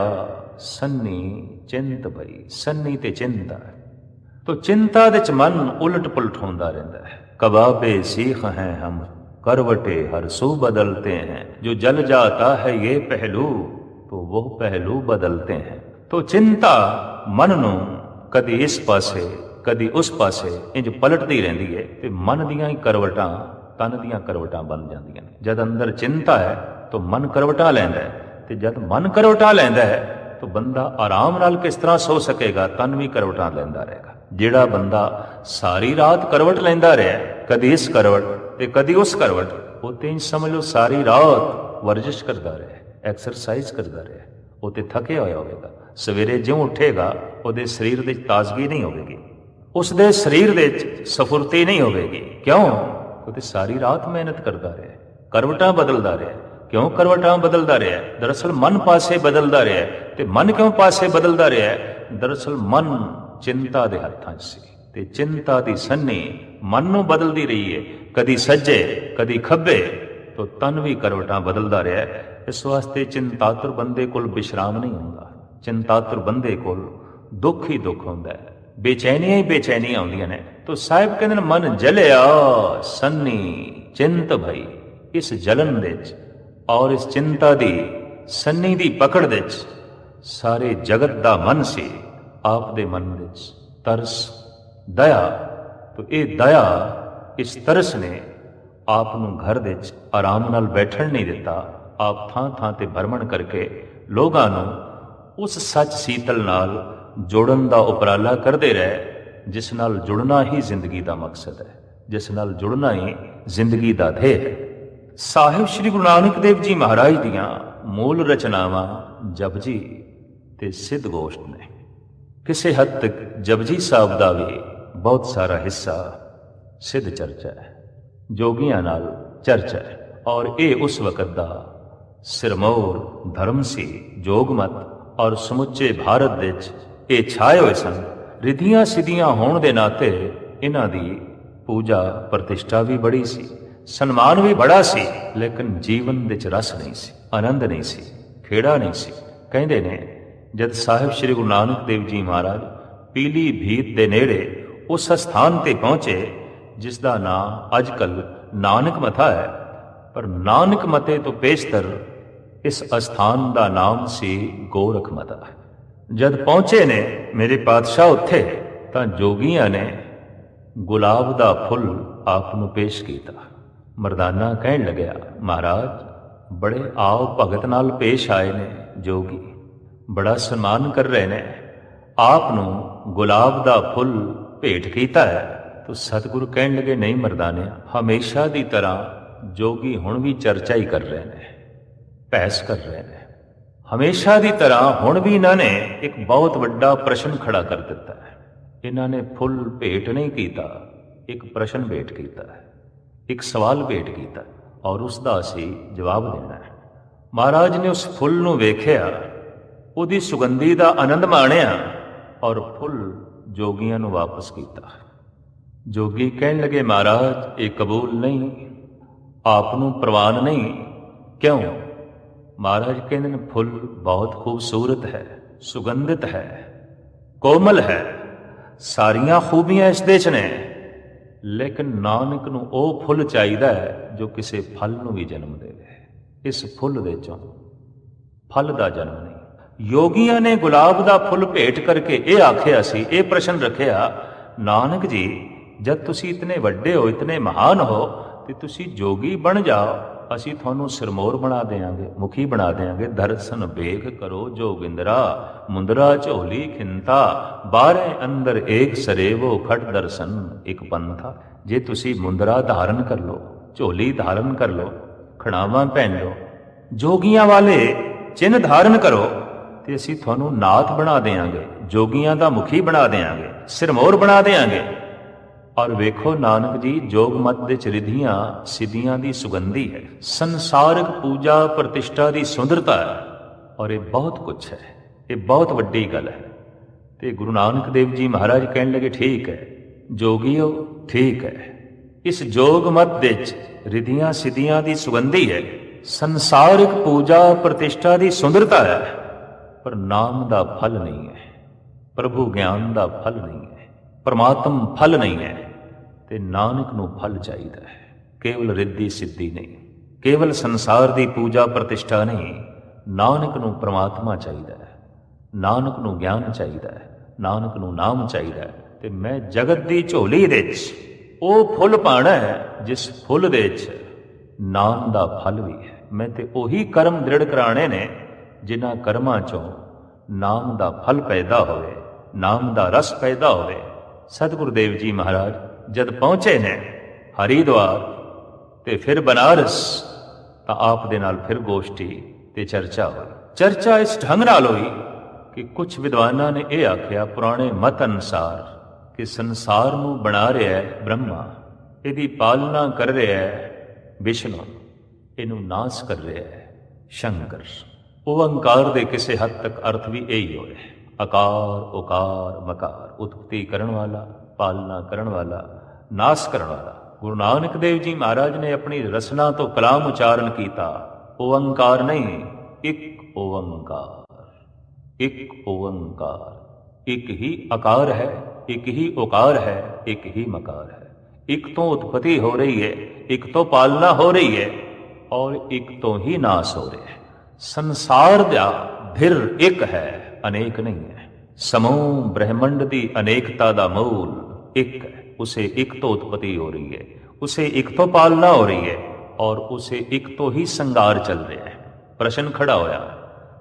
ਸੰਨੀ ਚਿੰਤ ਭਈ। ਸੰਨੀ ਤੇ ਚਿੰਤਾ ਹੈ, ਤੋ ਚਿੰਤਾ ਵਿੱਚ ਮਨ ਉਲਟ ਪੁਲਟ ਹੁੰਦਾ ਰਹਿੰਦਾ ਹੈ। ਕਬਾਬੇ ਸੀਖ ਹੈ ਹਮ करवटे हर सू बदलते हैं, जो जल जाता है ये पहलू तो वो पहलू बदलते हैं। तो चिंता मन ਨੂੰ ਕਦੀ ਇਸ ਪਾਸੇ ਕਦੀ ਉਸ ਪਾਸੇ ਇੰਜ ਪਲਟਦੀ ਰਹਿੰਦੀ ਹੈ, ਤੇ ਮਨ ਦੀਆਂ ਹੀ ਕਰਵਟਾਂ ਤਨ ਦੀਆਂ ਕਰਵਟਾਂ ਬਣ ਜਾਂਦੀਆਂ ਨੇ। ਜਦ ਅੰਦਰ ਚਿੰਤਾ ਹੈ ਤਾਂ ਮਨ ਕਰਵਟਾਂ ਲੈਂਦਾ ਹੈ, ਤੇ ਜਦ ਮਨ ਕਰਵਟਾਂ ਲੈਂਦਾ ਹੈ ਤਾਂ ਬੰਦਾ ਆਰਾਮ ਨਾਲ ਕਿਸ ਤਰ੍ਹਾਂ ਸੋ ਸਕੇਗਾ? ਤਨ ਵੀ ਕਰਵਟਾਂ ਲੈਂਦਾ ਰਹੇਗਾ। ਜਿਹੜਾ ਬੰਦਾ ਸਾਰੀ ਰਾਤ ਕਰਵਟ ਲੈਂਦਾ ਰਿਹਾ, ਕਦੀ ਇਸ ਕਰਵਟ ਤੇ ਕਦੀ ਉਸ ਕਰਵਟ, ਉਹ ਤੇ ਸਮਝ ਲਓ ਸਾਰੀ ਰਾਤ ਵਰਜਿਸ਼ ਕਰਦਾ ਰਿਹਾ, ਐਕਸਰਸਾਈਜ਼ ਕਰਦਾ ਰਿਹਾ, ਉਹ ਤੇ ਥੱਕਿਆ ਹੋਇਆ ਹੋਵੇਗਾ। ਸਵੇਰੇ ਜਿਉਂ ਉੱਠੇਗਾ ਉਹਦੇ ਸਰੀਰ ਵਿੱਚ ਤਾਜ਼ਗੀ ਨਹੀਂ ਹੋਵੇਗੀ, ਉਸਦੇ ਸਰੀਰ ਦੇ ਵਿੱਚ ਸਫੁਰਤੀ ਨਹੀਂ ਹੋਵੇਗੀ। ਕਿਉਂ? ਉਹ ਤੇ ਸਾਰੀ ਰਾਤ ਮਿਹਨਤ ਕਰਦਾ ਰਿਹਾ, ਕਰਵਟਾਂ ਬਦਲਦਾ ਰਿਹਾ। ਕਿਉਂ ਕਰਵਟਾਂ ਬਦਲਦਾ ਰਿਹਾ? ਦਰਅਸਲ ਮਨ ਪਾਸੇ ਬਦਲਦਾ ਰਿਹਾ। ਤੇ ਮਨ ਕਿਉਂ ਪਾਸੇ ਬਦਲਦਾ ਰਿਹਾ? ਦਰਅਸਲ ਮਨ ਚਿੰਤਾ ਦੇ ਹੱਥਾਂ 'ਚ ਸੀ, ਤੇ ਚਿੰਤਾ ਦੀ ਸੰਨੀ ਮਨ ਨੂੰ ਬਦਲਦੀ ਰਹੀ ਹੈ, ਕਦੀ ਸੱਜੇ ਕਦੀ ਖੱਬੇ, ਤਾਂ ਤਨ ਵੀ ਕਰਵਟਾਂ ਬਦਲਦਾ ਰਿਹਾ। इस वास्ते चिंतातुर बंदे कोल विश्राम नहीं हुंदा। चिंतातुर बंदे कोल दुख ही दुख हुंदा है, बेचैनियां ही बेचैनियां आउंदियां ने। तो साहिब कहंदे ने मन जलिया सन्नी चिंत भई। इस जलन दे च और इस चिंता दी सन्नी दी पकड़ दे च सारे जगत दा मन सी, आप दे मन दे च तरस दया। तो ये दया इस तरस ने आप नूं घर दे च आराम नाल बैठण नहीं दिता। आप थां थां ते भ्रमण करके लोगां नूं उस सच सीतल नाल जोड़न दा उपराला करदे रहे, जिस नाल जुड़ना ही जिंदगी दा मकसद है, जिस नाल जुड़ना ही जिंदगी दा ध्येय है। साहिब श्री गुरु नानक देव जी महाराज दियां मूल रचनावां जपजी ते सिद्ध गोष्ट ने। किसी हद तक जपजी साहब दा भी बहुत सारा हिस्सा सिद्ध चर्चा है, जोगियां नाल चर्चा है। और ये उस वक़्त दा सिरमौर धर्म सी, जोगमत और समुचे भारत दे च ये छाए हुए सन। रिधियां सिद्धियां होण दे नाते इन्हां दी पूजा प्रतिष्ठा भी बड़ी सी, सन्मान भी बड़ा सी, लेकिन जीवन दे च रस नहीं सी, आनंद नहीं सी, खेड़ा नहीं सी। कहंदे ने जद साहिब श्री गुरु नानक देव जी महाराज पीली भीत दे नेड़े उस स्थान ते पहुंचे जिसदा नाम अजकल नानक मथा है, पर नानक मते तो पेशतर इस स्थान दा नाम सी गोरख मता। जद पहुंचे ने मेरे पातशाह उत्थे तां जोगियां ने गुलाब दा फुल आप नूं पेश कीता। मरदाना कहण लग्या, महाराज बड़े आव भगत नाल पेश आए ने जोगी, बड़ा सन्मान कर रहे ने, आप नूं गुलाब दा फुल भेंट कीता है। तो सतगुरु कहण लगे, नहीं मरदानिया, हमेशा दी तरह जोगी हुण भी चर्चा ही कर रहे ने, बहस कर रहे हैं। हमेशा की तरह हुण भी इन्होंने एक बहुत बड़ा प्रश्न खड़ा कर दिता है। इन्होंने फुल भेंट नहीं किया, एक प्रश्न भेंट किया है, एक सवाल भेंट किया और उसका असी जवाब देना है। महाराज ने उस फुल नूं वेख्या, उहदी सुगंधी का आनंद माणिया और फुल जोगियां नूं वापस किया। जोगी कहण लगे, महाराज ये कबूल नहीं, आप नूं प्रवान नहीं। क्यों? महाराज कहते हैं फुल बहुत खूबसूरत है, सुगंधित है, कोमल है, सारियां खूबियां इस दे च ने, लेकिन नानक नूं ओह फुल चाहिदा है जो किसी फल नूं भी जन्म देवे। इस फुल दे चों फल दा जन्म नहीं। योगियां ने गुलाब दा फुल भेंट करके ये आखिया सी, ये प्रश्न रखिया, नानक जी जब तुसी इतने वड्डे हो, इतने महान हो, तो तुसी जोगी बन जाओ, असी थानू सिरमौर बना देंगे, मुखी बना देंगे। दर्शन बेग करो जोगिंदरा, मुंदरा झोली खिंता, बारे अंदर एक सरेवो खट दर्शन एक पंथा। जे तुसी मुंदरा धारण कर लो, झोली धारण कर लो, खड़ावां पहन लो, जोगियां वाले चिन्ह धारण करो, तो असी थानू नाथ बना देंगे, जोगियां दा मुखी बना देंगे, सिरमौर बना देंगे। और वेखो नानक जी, जोग मत दे रिधियां सिद्धियां दी सुगंधी है, संसारिक पूजा प्रतिष्ठा दी सुंदरता है, और ये बहुत कुछ है, ये बहुत वड्डी गल है। ते गुरु नानक देव जी महाराज कहने लगे, ठीक है जोगियो, ठीक है, इस जोग मत दे रिधियां सिद्धियां दी सुगंधी है, संसारिक पूजा प्रतिष्ठा दी सुंदरता है, पर नाम दा फल नहीं है, प्रभु ज्ञान दा फल नहीं है, परमात्म फल नहीं है। ते नानक नूं फल चाहिदा है, केवल रिद्धि सिद्धि नहीं, केवल संसार दी पूजा प्रतिष्ठा नहीं, नानक नूं परमात्मा चाहिदा है, नानक नूं ज्ञान चाहिदा है, नानक नूं नाम चाहिदा है। ते मैं जगत दी झोली दे च ओह फुल पाना है जिस फुल दे च नाम दा फल भी है। मैं ते ओही कर्म दृढ़ कराने ने जिन्हां कर्मां चों नाम दा फल पैदा होवे, नाम दा रस पैदा होवे। सतगुरुदेव जी महाराज जद पहुंचे ने हरिद्वार ते फिर बनारस, तां आप दे नाल फिर गोष्ठी ते चर्चा हुई। चर्चा इस ढंग नाल हुई कि कुछ विद्वानां ने यह आख्या, पुराने मत अनुसार कि संसार नूं बना रहा है ब्रह्मा, इहदी पालना कर रहा है विष्णु, इहनूं नाश कर रहा है शंकर। ओंकार दे किसी हद तक अर्थ भी यही होए, अकार उकार मकार, उत्पत्ति करण वाला, पालना करण वाला, नाश करण वाला। गुरु नानक देव जी महाराज ने अपनी रसना तो कलाम उच्चारण किया, ओंकार नहीं, एक ओंकार, एक ओंकार। एक ही आकार है, एक ही ओकार है, एक ही मकार है। एक तो उत्पत्ति हो रही है, एक तो पालना हो रही है, और एक तो ही नाश हो रहा है। संसार दा धिर एक है, अनेक नहीं है। समूह ब्रह्मंड की अनेकता का मूल एक है। उसे एक तो उत्पत्ति हो रही है, उसे एक तो पालना हो रही है, और उसे एक तो ही संगार चल रहा है। प्रश्न खड़ा होया,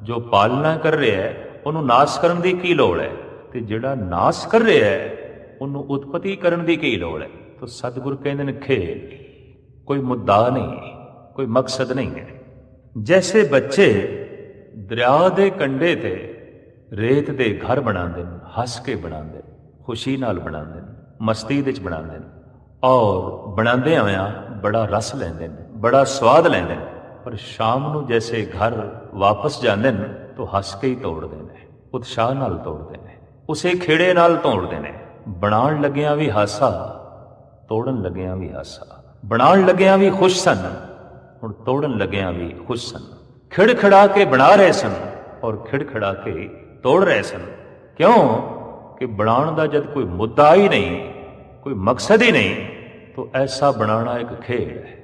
जो पालना कर रहा है उन्होंने नाश करने की की लोड़ है, तो जिहड़ा नाश कर रहा है उन्होंने उत्पत्ति करने की की लोड़ है। तो सतगुरु कहते हैं खेल, कोई मुद्दा नहीं, कोई मकसद नहीं है। जैसे बच्चे दरिया के कंढे ते रेत दे घर बनाते हैं, हस के बनाते, खुशी नाल बनाते, मस्ती विच बनाते, और बनाते होया बड़ा रस लेंदे, बड़ा स्वाद लेंदे। पर शाम को जैसे घर वापस जाते हैं तो हस के ही तोड़ते हैं, उत्साह नाल तोड़ते हैं, उसे खेड़े नाल तोड़ते हैं। बनाण लग्या भी हासा, तोड़न लग्या भी हासा। बनाण लग्या भी खुश सन, हुण तोड़न लग्या भी खुश सन। खिड़खड़ा के बना रहे सन और खिड़खड़ा के तोड़ रहे सन। क्यों कि बनाण दा जद कोई मुद्दा ही नहीं, कोई मकसद ही नहीं, तो ऐसा बनाना एक खेल है।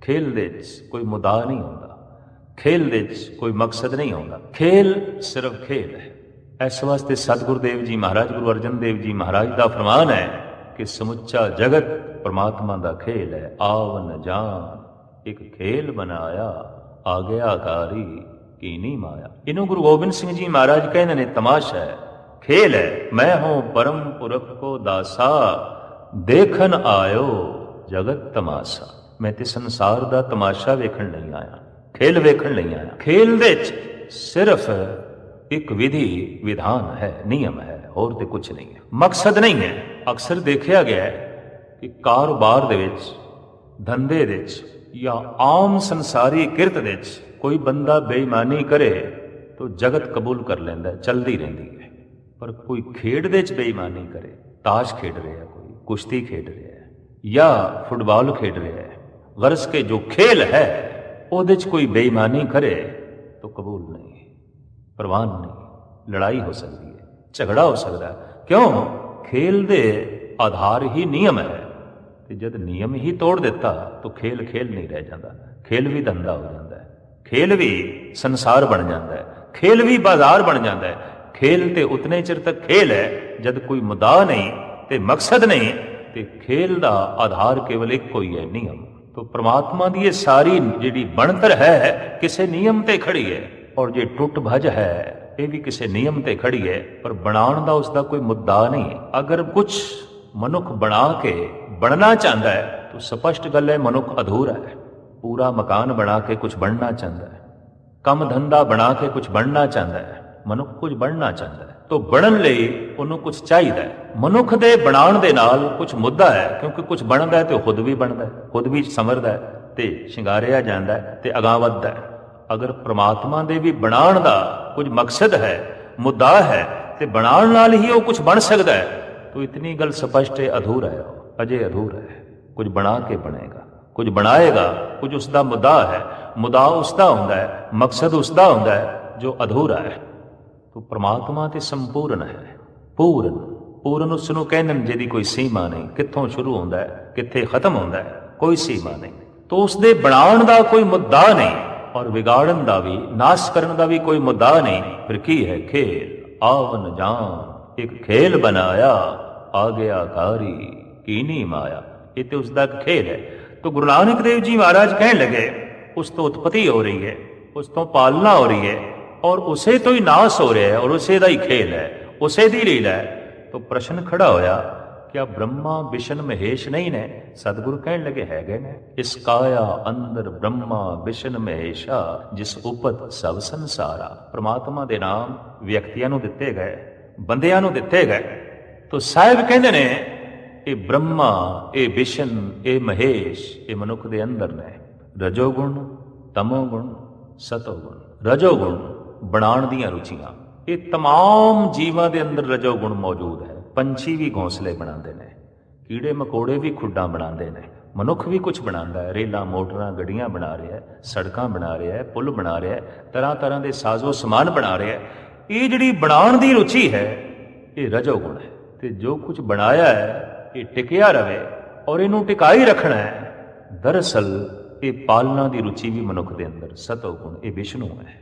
खेल दे कोई मुद्दा नहीं होता, खेल दे कोई मकसद नहीं होता। खेल सिर्फ खेल है। इस वास्ते सतगुरुदेव जी महाराज, गुरु अर्जन देव जी महाराज का फरमान है कि समुच्चा जगत परमात्मा का खेल है। आवन जान एक खेल बनाया, आ गया कारी कीनी माया। इन्हों गुरु गोबिंद सिंह जी महाराज कहने ने तमाशा है, खेल है। मैं हूं परम पुरख को दासा, देखन आयो जगत तमाशा। मैं ते संसार दा तमाशा वेखण नहीं आया, खेल वेखण नहीं आया। खेल दे सिर्फ एक विधि विधान है, नियम है, और ते कुछ नहीं है, मकसद नहीं है। अक्सर देखा गया है कि कारोबार दे विच, धंधे दे विच, या आम संसारी किरत दे विच कोई बंदा बेईमानी करे तो जगत कबूल कर लेंदा है, चलती रहती है। पर कोई खेड दे विच बेईमानी करे, ताश खेड रहा है, कोई कुश्ती खेड रहा है, या फुटबॉल खेड रहा है, गर्ज के जो खेल है उहदे च कोई बेईमानी करे तो कबूल नहीं, प्रवान नहीं। लड़ाई हो सकती है, झगड़ा हो सकता है। क्यों? खेल दे आधार ही नियम है। तो जब नियम ही तोड़ देता तो खेल खेल नहीं रह जाता, खेल भी धंधा हो जाता है, खेल भी संसार बन जाता है, खेल भी बाजार बन जाता है। खेल ते उतने चिर तक खेल है जब कोई मुद्दा नहीं, ते मकसद नहीं, ते खेल का आधार केवल एक कोई है, नियम। तो परमात्मा की ये सारी जी बनतर है किसी नियम ते खड़ी है, और जे टुट भज है ये भी किसी नियम ते खड़ी है। पर बनाने का उसका कोई मुद्दा नहीं। अगर कुछ मनुख बना के बनना चाहता है तो स्पष्ट गल है मनुख अधूरा है। पूरा मकान बना के कुछ बनना चाहता है, कम धंधा बना के कुछ बनना चाहता है, मनुख कुछ बनना चाहता है, तो बनन लई उन्होंने कुछ चाहिए। मनुख दे बनाण दे नाल कुछ मुद्दा है, क्योंकि कुछ बनता है तो खुद भी बनता है, खुद भी संवरदा है, ते शिंगारिया जाता है, ते अगां वधदा है। अगर परमात्मा दे भी बनाण दा कुछ मकसद है, मुद्दा है, ते बनाण नाल ही वो कुछ बन सकता है, तो इतनी गल स्पष्ट है अधूरा है, अजय अधूरा है। कुछ बना के बनेगा, कुछ बनाएगा, कुछ उसका मुद्दा है, मुद्दा उसका होंदा है, मकसद उसका होंदा है जो अधूरा है। तो परमात्मा ते संपूर्ण है, पूर्ण। पूर्ण उसनू कहने जिहदी कोई सीमा नहीं, कित्थों शुरू होंदा है कित्थे खत्म होंदा है, कोई सीमा नहीं। तो उसदे बनाण दा कोई मुद्दा नहीं, और विगाड़न दा भी, नाश करन दा भी कोई मुद्दा नहीं। फिर की है? खेल। आवन जान एक खेल बनाया, आ गया कारी कीनी माया। ये तो उसका खेल है। तो गुरु नानक देव जी महाराज कहने लगे उस तो उत्पत्ति हो रही है, उस तो पालना हो रही है, और उसे तो ही नाश हो रहा है, और उसे दा ही खेल है, उसे दी लीला है। तो प्रश्न खड़ा होया, क्या ब्रह्मा विष्णु महेश नहीं ने? सतगुरु कहने लगे है गए ने। इस काया अंदर ब्रह्मा विष्णु महेशा, जिस उपत सब संसारा। परमात्मा दे नाम व्यक्तियों को दिते गए, बंदियां को दिते गए। तो साहिब कहते ने ये ब्रह्मा, ये विष्णु, ये महेश, ये मनुख दे अंदर ने। रजोगुण, तमोगुण, सतोगुण। रजोगुण बनाण दियां रुचियां, ये तमाम जीवां दे अंदर रजोगुण मौजूद है। पंछी भी घोंसले बनाते हैं, कीड़े मकोड़े भी खुड्डां बनाते हैं, ਮਨੁੱਖ ਵੀ ਕੁਝ ਬਣਾਉਂਦਾ ਹੈ, ਰੇਲਾਂ ਮੋਟਰਾਂ ਗੱਡੀਆਂ ਬਣਾ ਰਿਹਾ ਹੈ, ਸੜਕਾਂ ਬਣਾ ਰਿਹਾ ਹੈ, ਪੁਲ ਬਣਾ ਰਿਹਾ ਹੈ, ਤਰ੍ਹਾਂ ਤਰ੍ਹਾਂ ਦੇ ਸਾਜ਼ੋ ਸਮਾਨ ਬਣਾ ਰਿਹਾ ਹੈ। ਇਹ ਜਿਹੜੀ ਬਣਾਉਣ ਦੀ ਰੁਚੀ ਹੈ ਇਹ ਰਜੋਗੁਣ ਹੈ। ਤੇ ਜੋ ਕੁਝ ਬਣਾਇਆ ਹੈ ਇਹ ਟਿਕਿਆ ਰਵੇ ਔਰ ਇਹਨੂੰ ਟਿਕਾਈ ਰੱਖਣਾ ਹੈ। ਦਰਅਸਲ ਇਹ ਪਾਲਣਾ ਦੀ ਰੁਚੀ ਵੀ ਮਨੁੱਖ ਦੇ ਅੰਦਰ ਸਤੋਗੁਣ, ਇਹ ਵਿਸ਼ਨੂੰ ਹੈ।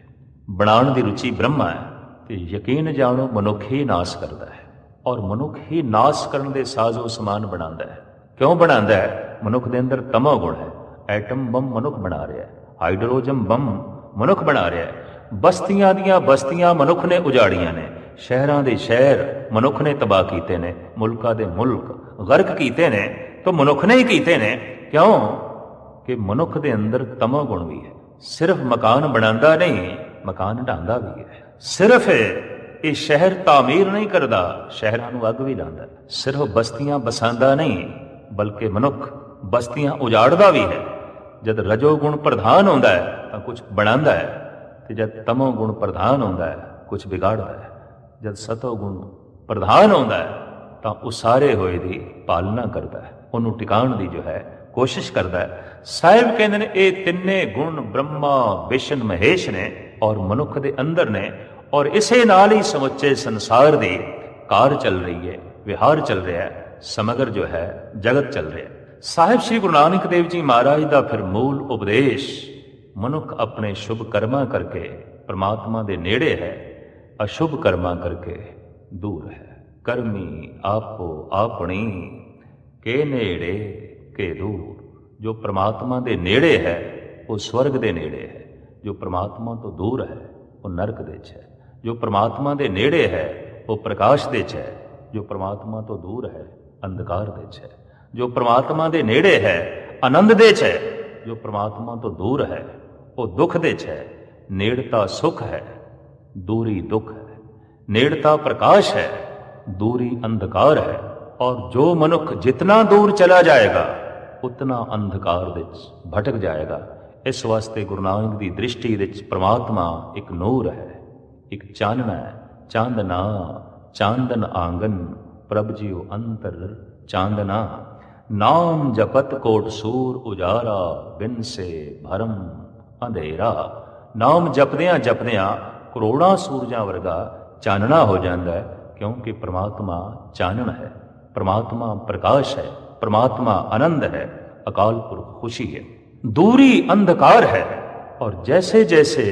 ਬਣਾਉਣ ਦੀ ਰੁਚੀ ਬ੍ਰਹਮਾ ਹੈ। ਤੇ ਯਕੀਨ ਜਾਣੋ ਮਨੁੱਖ ਹੀ ਨਾਸ ਕਰਦਾ ਹੈ ਔਰ ਮਨੁੱਖ ਹੀ ਨਾਸ ਕਰਨ ਦੇ ਸਾਜ਼ੋ ਸਮਾਨ ਬਣਾਉਂਦਾ ਹੈ। ਕਿਉਂ ਬਣਾਉਂਦਾ ਹੈ? ਮਨੁੱਖ ਦੇ ਅੰਦਰ ਤਮੋ ਗੁਣ ਹੈ। ਐਟਮ ਬੰਬ ਮਨੁੱਖ ਬਣਾ ਰਿਹਾ ਹੈ, ਹਾਈਡਰੋਜਨ ਬੰਬ ਮਨੁੱਖ ਬਣਾ ਰਿਹਾ ਹੈ, ਬਸਤੀਆਂ ਦੀਆਂ ਬਸਤੀਆਂ ਮਨੁੱਖ ਨੇ ਉਜਾੜੀਆਂ ਨੇ, ਸ਼ਹਿਰਾਂ ਦੇ ਸ਼ਹਿਰ ਮਨੁੱਖ ਨੇ ਤਬਾਹ ਕੀਤੇ ਨੇ, ਮੁਲਕਾਂ ਦੇ ਮੁਲਕ ਗਰਕ ਕੀਤੇ ਨੇ ਤਾਂ ਮਨੁੱਖ ਨੇ ਹੀ ਕੀਤੇ ਨੇ। ਕਿਉਂ ਕਿ ਮਨੁੱਖ ਦੇ ਅੰਦਰ ਤਮੋ ਗੁਣ ਵੀ ਹੈ। ਸਿਰਫ ਮਕਾਨ ਬਣਾਉਂਦਾ ਨਹੀਂ, ਮਕਾਨ ਢਾਂਦਾ ਵੀ ਹੈ। ਸਿਰਫ ਇਹ ਸ਼ਹਿਰ ਤਾਮੀਰ ਨਹੀਂ ਕਰਦਾ, ਸ਼ਹਿਰਾਂ ਨੂੰ ਅੱਗ ਵੀ ਲਾਉਂਦਾ। ਸਿਰਫ ਬਸਤੀਆਂ ਬਸਾਉਂਦਾ ਨਹੀਂ ਬਲਕਿ ਮਨੁੱਖ ਬਸਤੀਆਂ ਉਜਾੜਦਾ ਵੀ ਹੈ। ਜਦ ਰਜੋ ਗੁਣ ਪ੍ਰਧਾਨ ਹੁੰਦਾ ਹੈ ਤਾਂ ਕੁਝ ਬਣਾਉਂਦਾ ਹੈ, ਤੇ ਜਦ ਤਮੋ ਗੁਣ ਪ੍ਰਧਾਨ ਹੁੰਦਾ ਹੈ ਕੁਝ ਵਿਗਾੜਦਾ ਹੈ। ਜਦ ਸਤੋ ਗੁਣ ਪ੍ਰਧਾਨ ਹੁੰਦਾ ਹੈ ਤਾਂ ਉਸਾਰੇ ਹੋਏ ਦੀ ਪਾਲਣਾ ਕਰਦਾ ਹੈ, ਉਹਨੂੰ ਟਿਕਾਉਣ ਦੀ ਜੋ ਹੈ ਕੋਸ਼ਿਸ਼ ਕਰਦਾ ਹੈ। ਸਾਹਿਬ ਕਹਿੰਦੇ ਨੇ ਇਹ ਤਿੰਨੇ ਗੁਣ ਬ੍ਰਹਮਾ ਵਿਸ਼ਨ ਮਹੇਸ਼ ਨੇ ਔਰ ਮਨੁੱਖ ਦੇ ਅੰਦਰ ਨੇ, ਔਰ ਇਸੇ ਨਾਲ ਹੀ ਸਮੁੱਚੇ ਸੰਸਾਰ ਦੀ ਕਾਰ ਚੱਲ ਰਹੀ ਹੈ, ਵਿਹਾਰ ਚੱਲ ਰਿਹਾ ਹੈ, ਸਮਗਰ ਜੋ ਹੈ ਜਗਤ ਚੱਲ ਰਿਹਾ ਹੈ। ਸਾਹਿਬ ਸ੍ਰੀ ਗੁਰੂ ਨਾਨਕ ਦੇਵ ਜੀ ਮਹਾਰਾਜ ਦਾ ਫਿਰ ਮੂਲ ਉਪਦੇਸ਼, ਮਨੁੱਖ ਆਪਣੇ ਸ਼ੁਭ ਕਰਮਾਂ ਕਰਕੇ ਪ੍ਰਮਾਤਮਾ ਦੇ ਨੇੜੇ ਹੈ, ਅਸ਼ੁਭ ਕਰਮਾਂ ਕਰਕੇ ਦੂਰ ਹੈ। ਕਰਮੀ ਆਪੋ ਆਪਣੀ ਕੇ ਨੇੜੇ ਕੇ ਦੂਰ। ਜੋ ਪ੍ਰਮਾਤਮਾ ਦੇ ਨੇੜੇ ਹੈ ਉਹ ਸਵਰਗ ਦੇ ਨੇੜੇ ਹੈ, ਜੋ ਪ੍ਰਮਾਤਮਾ ਤੋਂ ਦੂਰ ਹੈ ਉਹ ਨਰਕ ਦੇ 'ਚ ਹੈ। ਜੋ ਪ੍ਰਮਾਤਮਾ ਦੇ ਨੇੜੇ ਹੈ ਉਹ ਪ੍ਰਕਾਸ਼ ਦੇ 'ਚ ਹੈ, ਜੋ ਪ੍ਰਮਾਤਮਾ ਤੋਂ ਦੂਰ ਹੈ ਅੰਧਕਾਰ ਦੇ 'ਚ ਹੈ। ਜੋ ਪ੍ਰਮਾਤਮਾ ਦੇ ਨੇੜੇ ਹੈ ਆਨੰਦ ਦੇ 'ਚ ਹੈ, ਜੋ ਪ੍ਰਮਾਤਮਾ ਤੋਂ ਦੂਰ ਹੈ ਉਹ ਦੁੱਖ ਦੇ 'ਚ ਹੈ। ਨੇੜਤਾ ਸੁਖ ਹੈ, ਦੂਰੀ ਦੁੱਖ ਹੈ। ਨੇੜਤਾ ਪ੍ਰਕਾਸ਼ ਹੈ, ਦੂਰੀ ਅੰਧਕਾਰ ਹੈ। ਔਰ ਜੋ ਮਨੁੱਖ ਜਿਤਨਾ ਦੂਰ ਚਲਾ ਜਾਏਗਾ ਉਤਨਾ ਅੰਧਕਾਰ ਵਿੱਚ ਭਟਕ ਜਾਏਗਾ। ਇਸ ਵਾਸਤੇ ਗੁਰੂ ਨਾਨਕ ਦੀ ਦ੍ਰਿਸ਼ਟੀ ਵਿੱਚ ਪ੍ਰਮਾਤਮਾ ਇੱਕ ਨੂਰ ਹੈ, ਇੱਕ ਚਾਨਣਾ ਹੈ। ਚਾਂਦਨਾ ਚਾਂਦਨ ਆਂਗਨ ਪ੍ਰਭ ਜੀਉ ਅੰਤਰ ਚਾਂਦਨਾ। ਨਾਮ ਜਪਤ ਕੋਟ ਸੂਰ ਉਜਾਰਾ ਬਿਨ ਸੇ ਭਰਮ ਅੰਧੇਰਾ। ਨਾਮ ਜਪਦਿਆਂ ਜਪਦਿਆਂ ਕਰੋੜਾਂ ਸੂਰਜਾਂ ਵਰਗਾ ਚਾਨਣਾ ਹੋ ਜਾਂਦਾ ਹੈ, ਕਿਉਂਕਿ ਪ੍ਰਮਾਤਮਾ ਚਾਨਣ ਹੈ, ਪ੍ਰਮਾਤਮਾ ਪ੍ਰਕਾਸ਼ ਹੈ, ਪ੍ਰਮਾਤਮਾ ਆਨੰਦ ਹੈ, ਅਕਾਲ ਪੁਰਖ ਖੁਸ਼ੀ ਹੈ। ਦੂਰੀ ਅੰਧਕਾਰ ਹੈ ਔਰ ਜੈਸੇ ਜੈਸੇ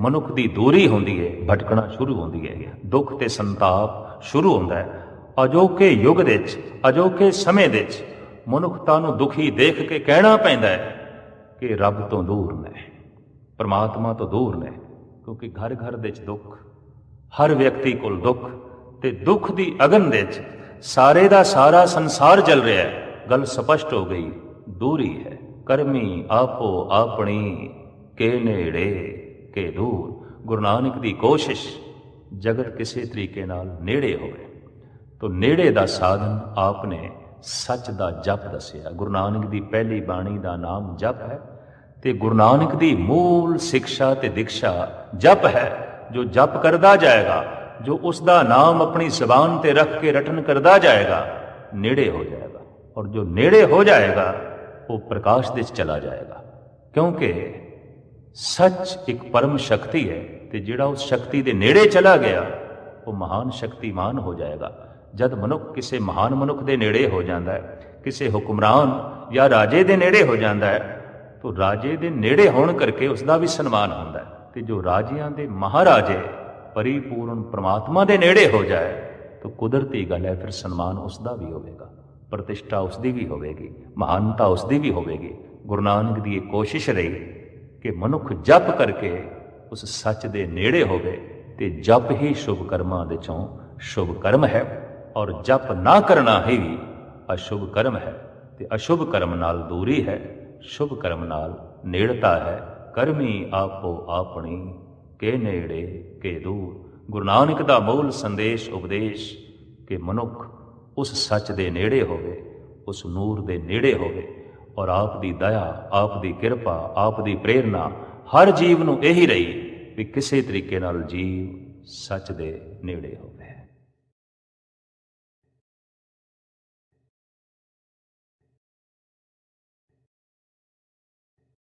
ਮਨੁੱਖ ਦੀ ਦੂਰੀ ਹੁੰਦੀ ਹੈ ਭਟਕਣਾ ਸ਼ੁਰੂ ਹੁੰਦੀ ਹੈ, ਦੁੱਖ ਤੇ ਸੰਤਾਪ ਸ਼ੁਰੂ ਹੁੰਦਾ ਹੈ। ਅਜੋਕੇ ਯੁੱਗ ਦੇ ਵਿੱਚ, ਅਜੋਕੇ ਸਮੇਂ ਦੇ ਵਿੱਚ ਮਨੁੱਖਤਾ ਨੂੰ ਦੁਖੀ ਦੇਖ ਕੇ ਕਹਿਣਾ ਪੈਂਦਾ ਹੈ ਕਿ ਰੱਬ ਤੋਂ ਦੂਰ ਨੇ, ਪ੍ਰਮਾਤਮਾ ਤੋਂ ਦੂਰ ਨੇ, ਕਿਉਂਕਿ ਘਰ ਘਰ ਦੇ ਵਿੱਚ ਦੁੱਖ, ਹਰ ਵਿਅਕਤੀ ਕੋਲ ਦੁੱਖ, ਤੇ ਦੁੱਖ ਦੀ ਅਗਨ ਦੇ ਵਿੱਚ ਸਾਰੇ ਦਾ ਸਾਰਾ ਸੰਸਾਰ ਜਲ ਰਿਹਾ ਹੈ। ਗੱਲ ਸਪਸ਼ਟ ਹੋ ਗਈ, ਦੂਰੀ ਹੈ। ਕਰਮੀ ਆਪੋ ਆਪਣੀ ਕੇ ਨੇੜੇ ਕੇ ਦੂਰ। ਗੁਰੂ ਨਾਨਕ ਦੀ ਕੋਸ਼ਿਸ਼ ਜਗਤ ਕਿਸੇ ਤਰੀਕੇ ਨਾਲ ਨੇੜੇ ਹੋਵੇ, ਤੋ ਨੇੜੇ ਦਾ ਸਾਧਨ ਆਪ ਨੇ ਸੱਚ ਦਾ ਜਪ ਦੱਸਿਆ। ਗੁਰੂ ਨਾਨਕ ਦੀ ਪਹਿਲੀ ਬਾਣੀ ਦਾ ਨਾਮ ਜਪ ਹੈ, ਤੇ ਗੁਰੂ ਨਾਨਕ ਦੀ ਮੂਲ ਸਿੱਖਿਆ ਤੇ ਦੀਕਸ਼ਾ ਜਪ ਹੈ। ਜੋ ਜਪ ਕਰਦਾ ਜਾਏਗਾ, ਜੋ ਉਸ ਦਾ ਨਾਮ ਆਪਣੀ ਜ਼ਬਾਨ ਤੇ ਰੱਖ ਕੇ ਰਟਨ ਕਰਦਾ ਜਾਏਗਾ, ਨੇੜੇ ਹੋ ਜਾਏਗਾ। ਔਰ ਜੋ ਨੇੜੇ ਹੋ ਜਾਏਗਾ ਉਹ ਪ੍ਰਕਾਸ਼ ਦੇ 'ਚ ਚਲਾ ਜਾਏਗਾ, ਕਿਉਂਕਿ ਸੱਚ ਇੱਕ ਪਰਮ ਸ਼ਕਤੀ ਹੈ, ਤੇ ਜਿਹੜਾ ਉਸ ਸ਼ਕਤੀ ਦੇ ਨੇੜੇ ਚਲਾ ਗਿਆ ਉਹ ਮਹਾਨ ਸ਼ਕਤੀਮਾਨ ਹੋ ਜਾਏਗਾ। ਜਦ ਮਨੁੱਖ ਕਿਸੇ ਮਹਾਨ ਮਨੁੱਖ ਦੇ ਨੇੜੇ ਹੋ ਜਾਂਦਾ ਹੈ, ਕਿਸੇ ਹੁਕਮਰਾਨ ਜਾਂ ਰਾਜੇ ਦੇ ਨੇੜੇ ਹੋ ਜਾਂਦਾ ਹੈ, ਤਾਂ ਰਾਜੇ ਦੇ ਨੇੜੇ ਹੋਣ ਕਰਕੇ ਉਸ ਦਾ ਵੀ ਸਨਮਾਨ ਹੁੰਦਾ ਹੈ। ਤੇ ਜੋ ਰਾਜਿਆਂ ਦੇ ਮਹਾਰਾਜੇ ਪਰਿਪੂਰਨ ਪ੍ਰਮਾਤਮਾ ਦੇ ਨੇੜੇ ਹੋ ਜਾਏ ਤਾਂ ਕੁਦਰਤੀ ਗੱਲ ਹੈ, ਫਿਰ ਸਨਮਾਨ ਉਸ ਦਾ ਵੀ ਹੋਵੇਗਾ, ਪ੍ਰਤਿਸ਼ਠਾ ਉਸ ਦੀ ਵੀ ਹੋਵੇਗੀ, ਮਹਾਨਤਾ ਉਸ ਦੀ ਵੀ ਹੋਵੇਗੀ। ਗੁਰੂ ਨਾਨਕ ਦੀ ਇਹ ਕੋਸ਼ਿਸ਼ ਰਹੀ ਕਿ ਮਨੁੱਖ ਜਪ ਕਰਕੇ ਉਸ ਸੱਚ ਦੇ ਨੇੜੇ ਹੋਵੇ, ਤੇ ਜਪ ਹੀ ਸ਼ੁਭ ਕਰਮਾਂ ਦੇ ਚੋਂ ਸ਼ੁਭ ਕਰਮ ਹੈ, ਔਰ ਜਪ ਨਾ ਕਰਨਾ ਹੀ ਵੀ ਅਸ਼ੁਭ ਕਰਮ ਹੈ। ਤੇ ਅਸ਼ੁਭ ਕਰਮ ਨਾਲ ਦੂਰੀ ਹੈ, ਸ਼ੁਭ ਕਰਮ ਨਾਲ ਨੇੜਤਾ ਹੈ। ਕਰਮੀ ਆਪੋ ਆਪਣੀ ਕੇ ਨੇੜੇ ਕੇ ਦੂਰ। ਗੁਰੂ ਨਾਨਕ ਦਾ ਮੂਲ ਸੰਦੇਸ਼ ਉਪਦੇਸ਼ ਕਿ ਮਨੁੱਖ ਉਸ ਸੱਚ ਦੇ ਨੇੜੇ ਹੋਵੇ, ਉਸ ਨੂਰ ਦੇ ਨੇੜੇ ਹੋਵੇ, ਔਰ ਆਪ ਦੀ ਦਇਆ, ਆਪ ਦੀ ਕਿਰਪਾ, ਆਪ ਦੀ ਪ੍ਰੇਰਨਾ ਹਰ ਜੀਵ ਨੂੰ ਇਹੀ ਰਹੀ ਵੀ ਕਿਸੇ ਤਰੀਕੇ ਨਾਲ ਜੀਵ ਸੱਚ ਦੇ ਨੇੜੇ ਹੋਵੇ।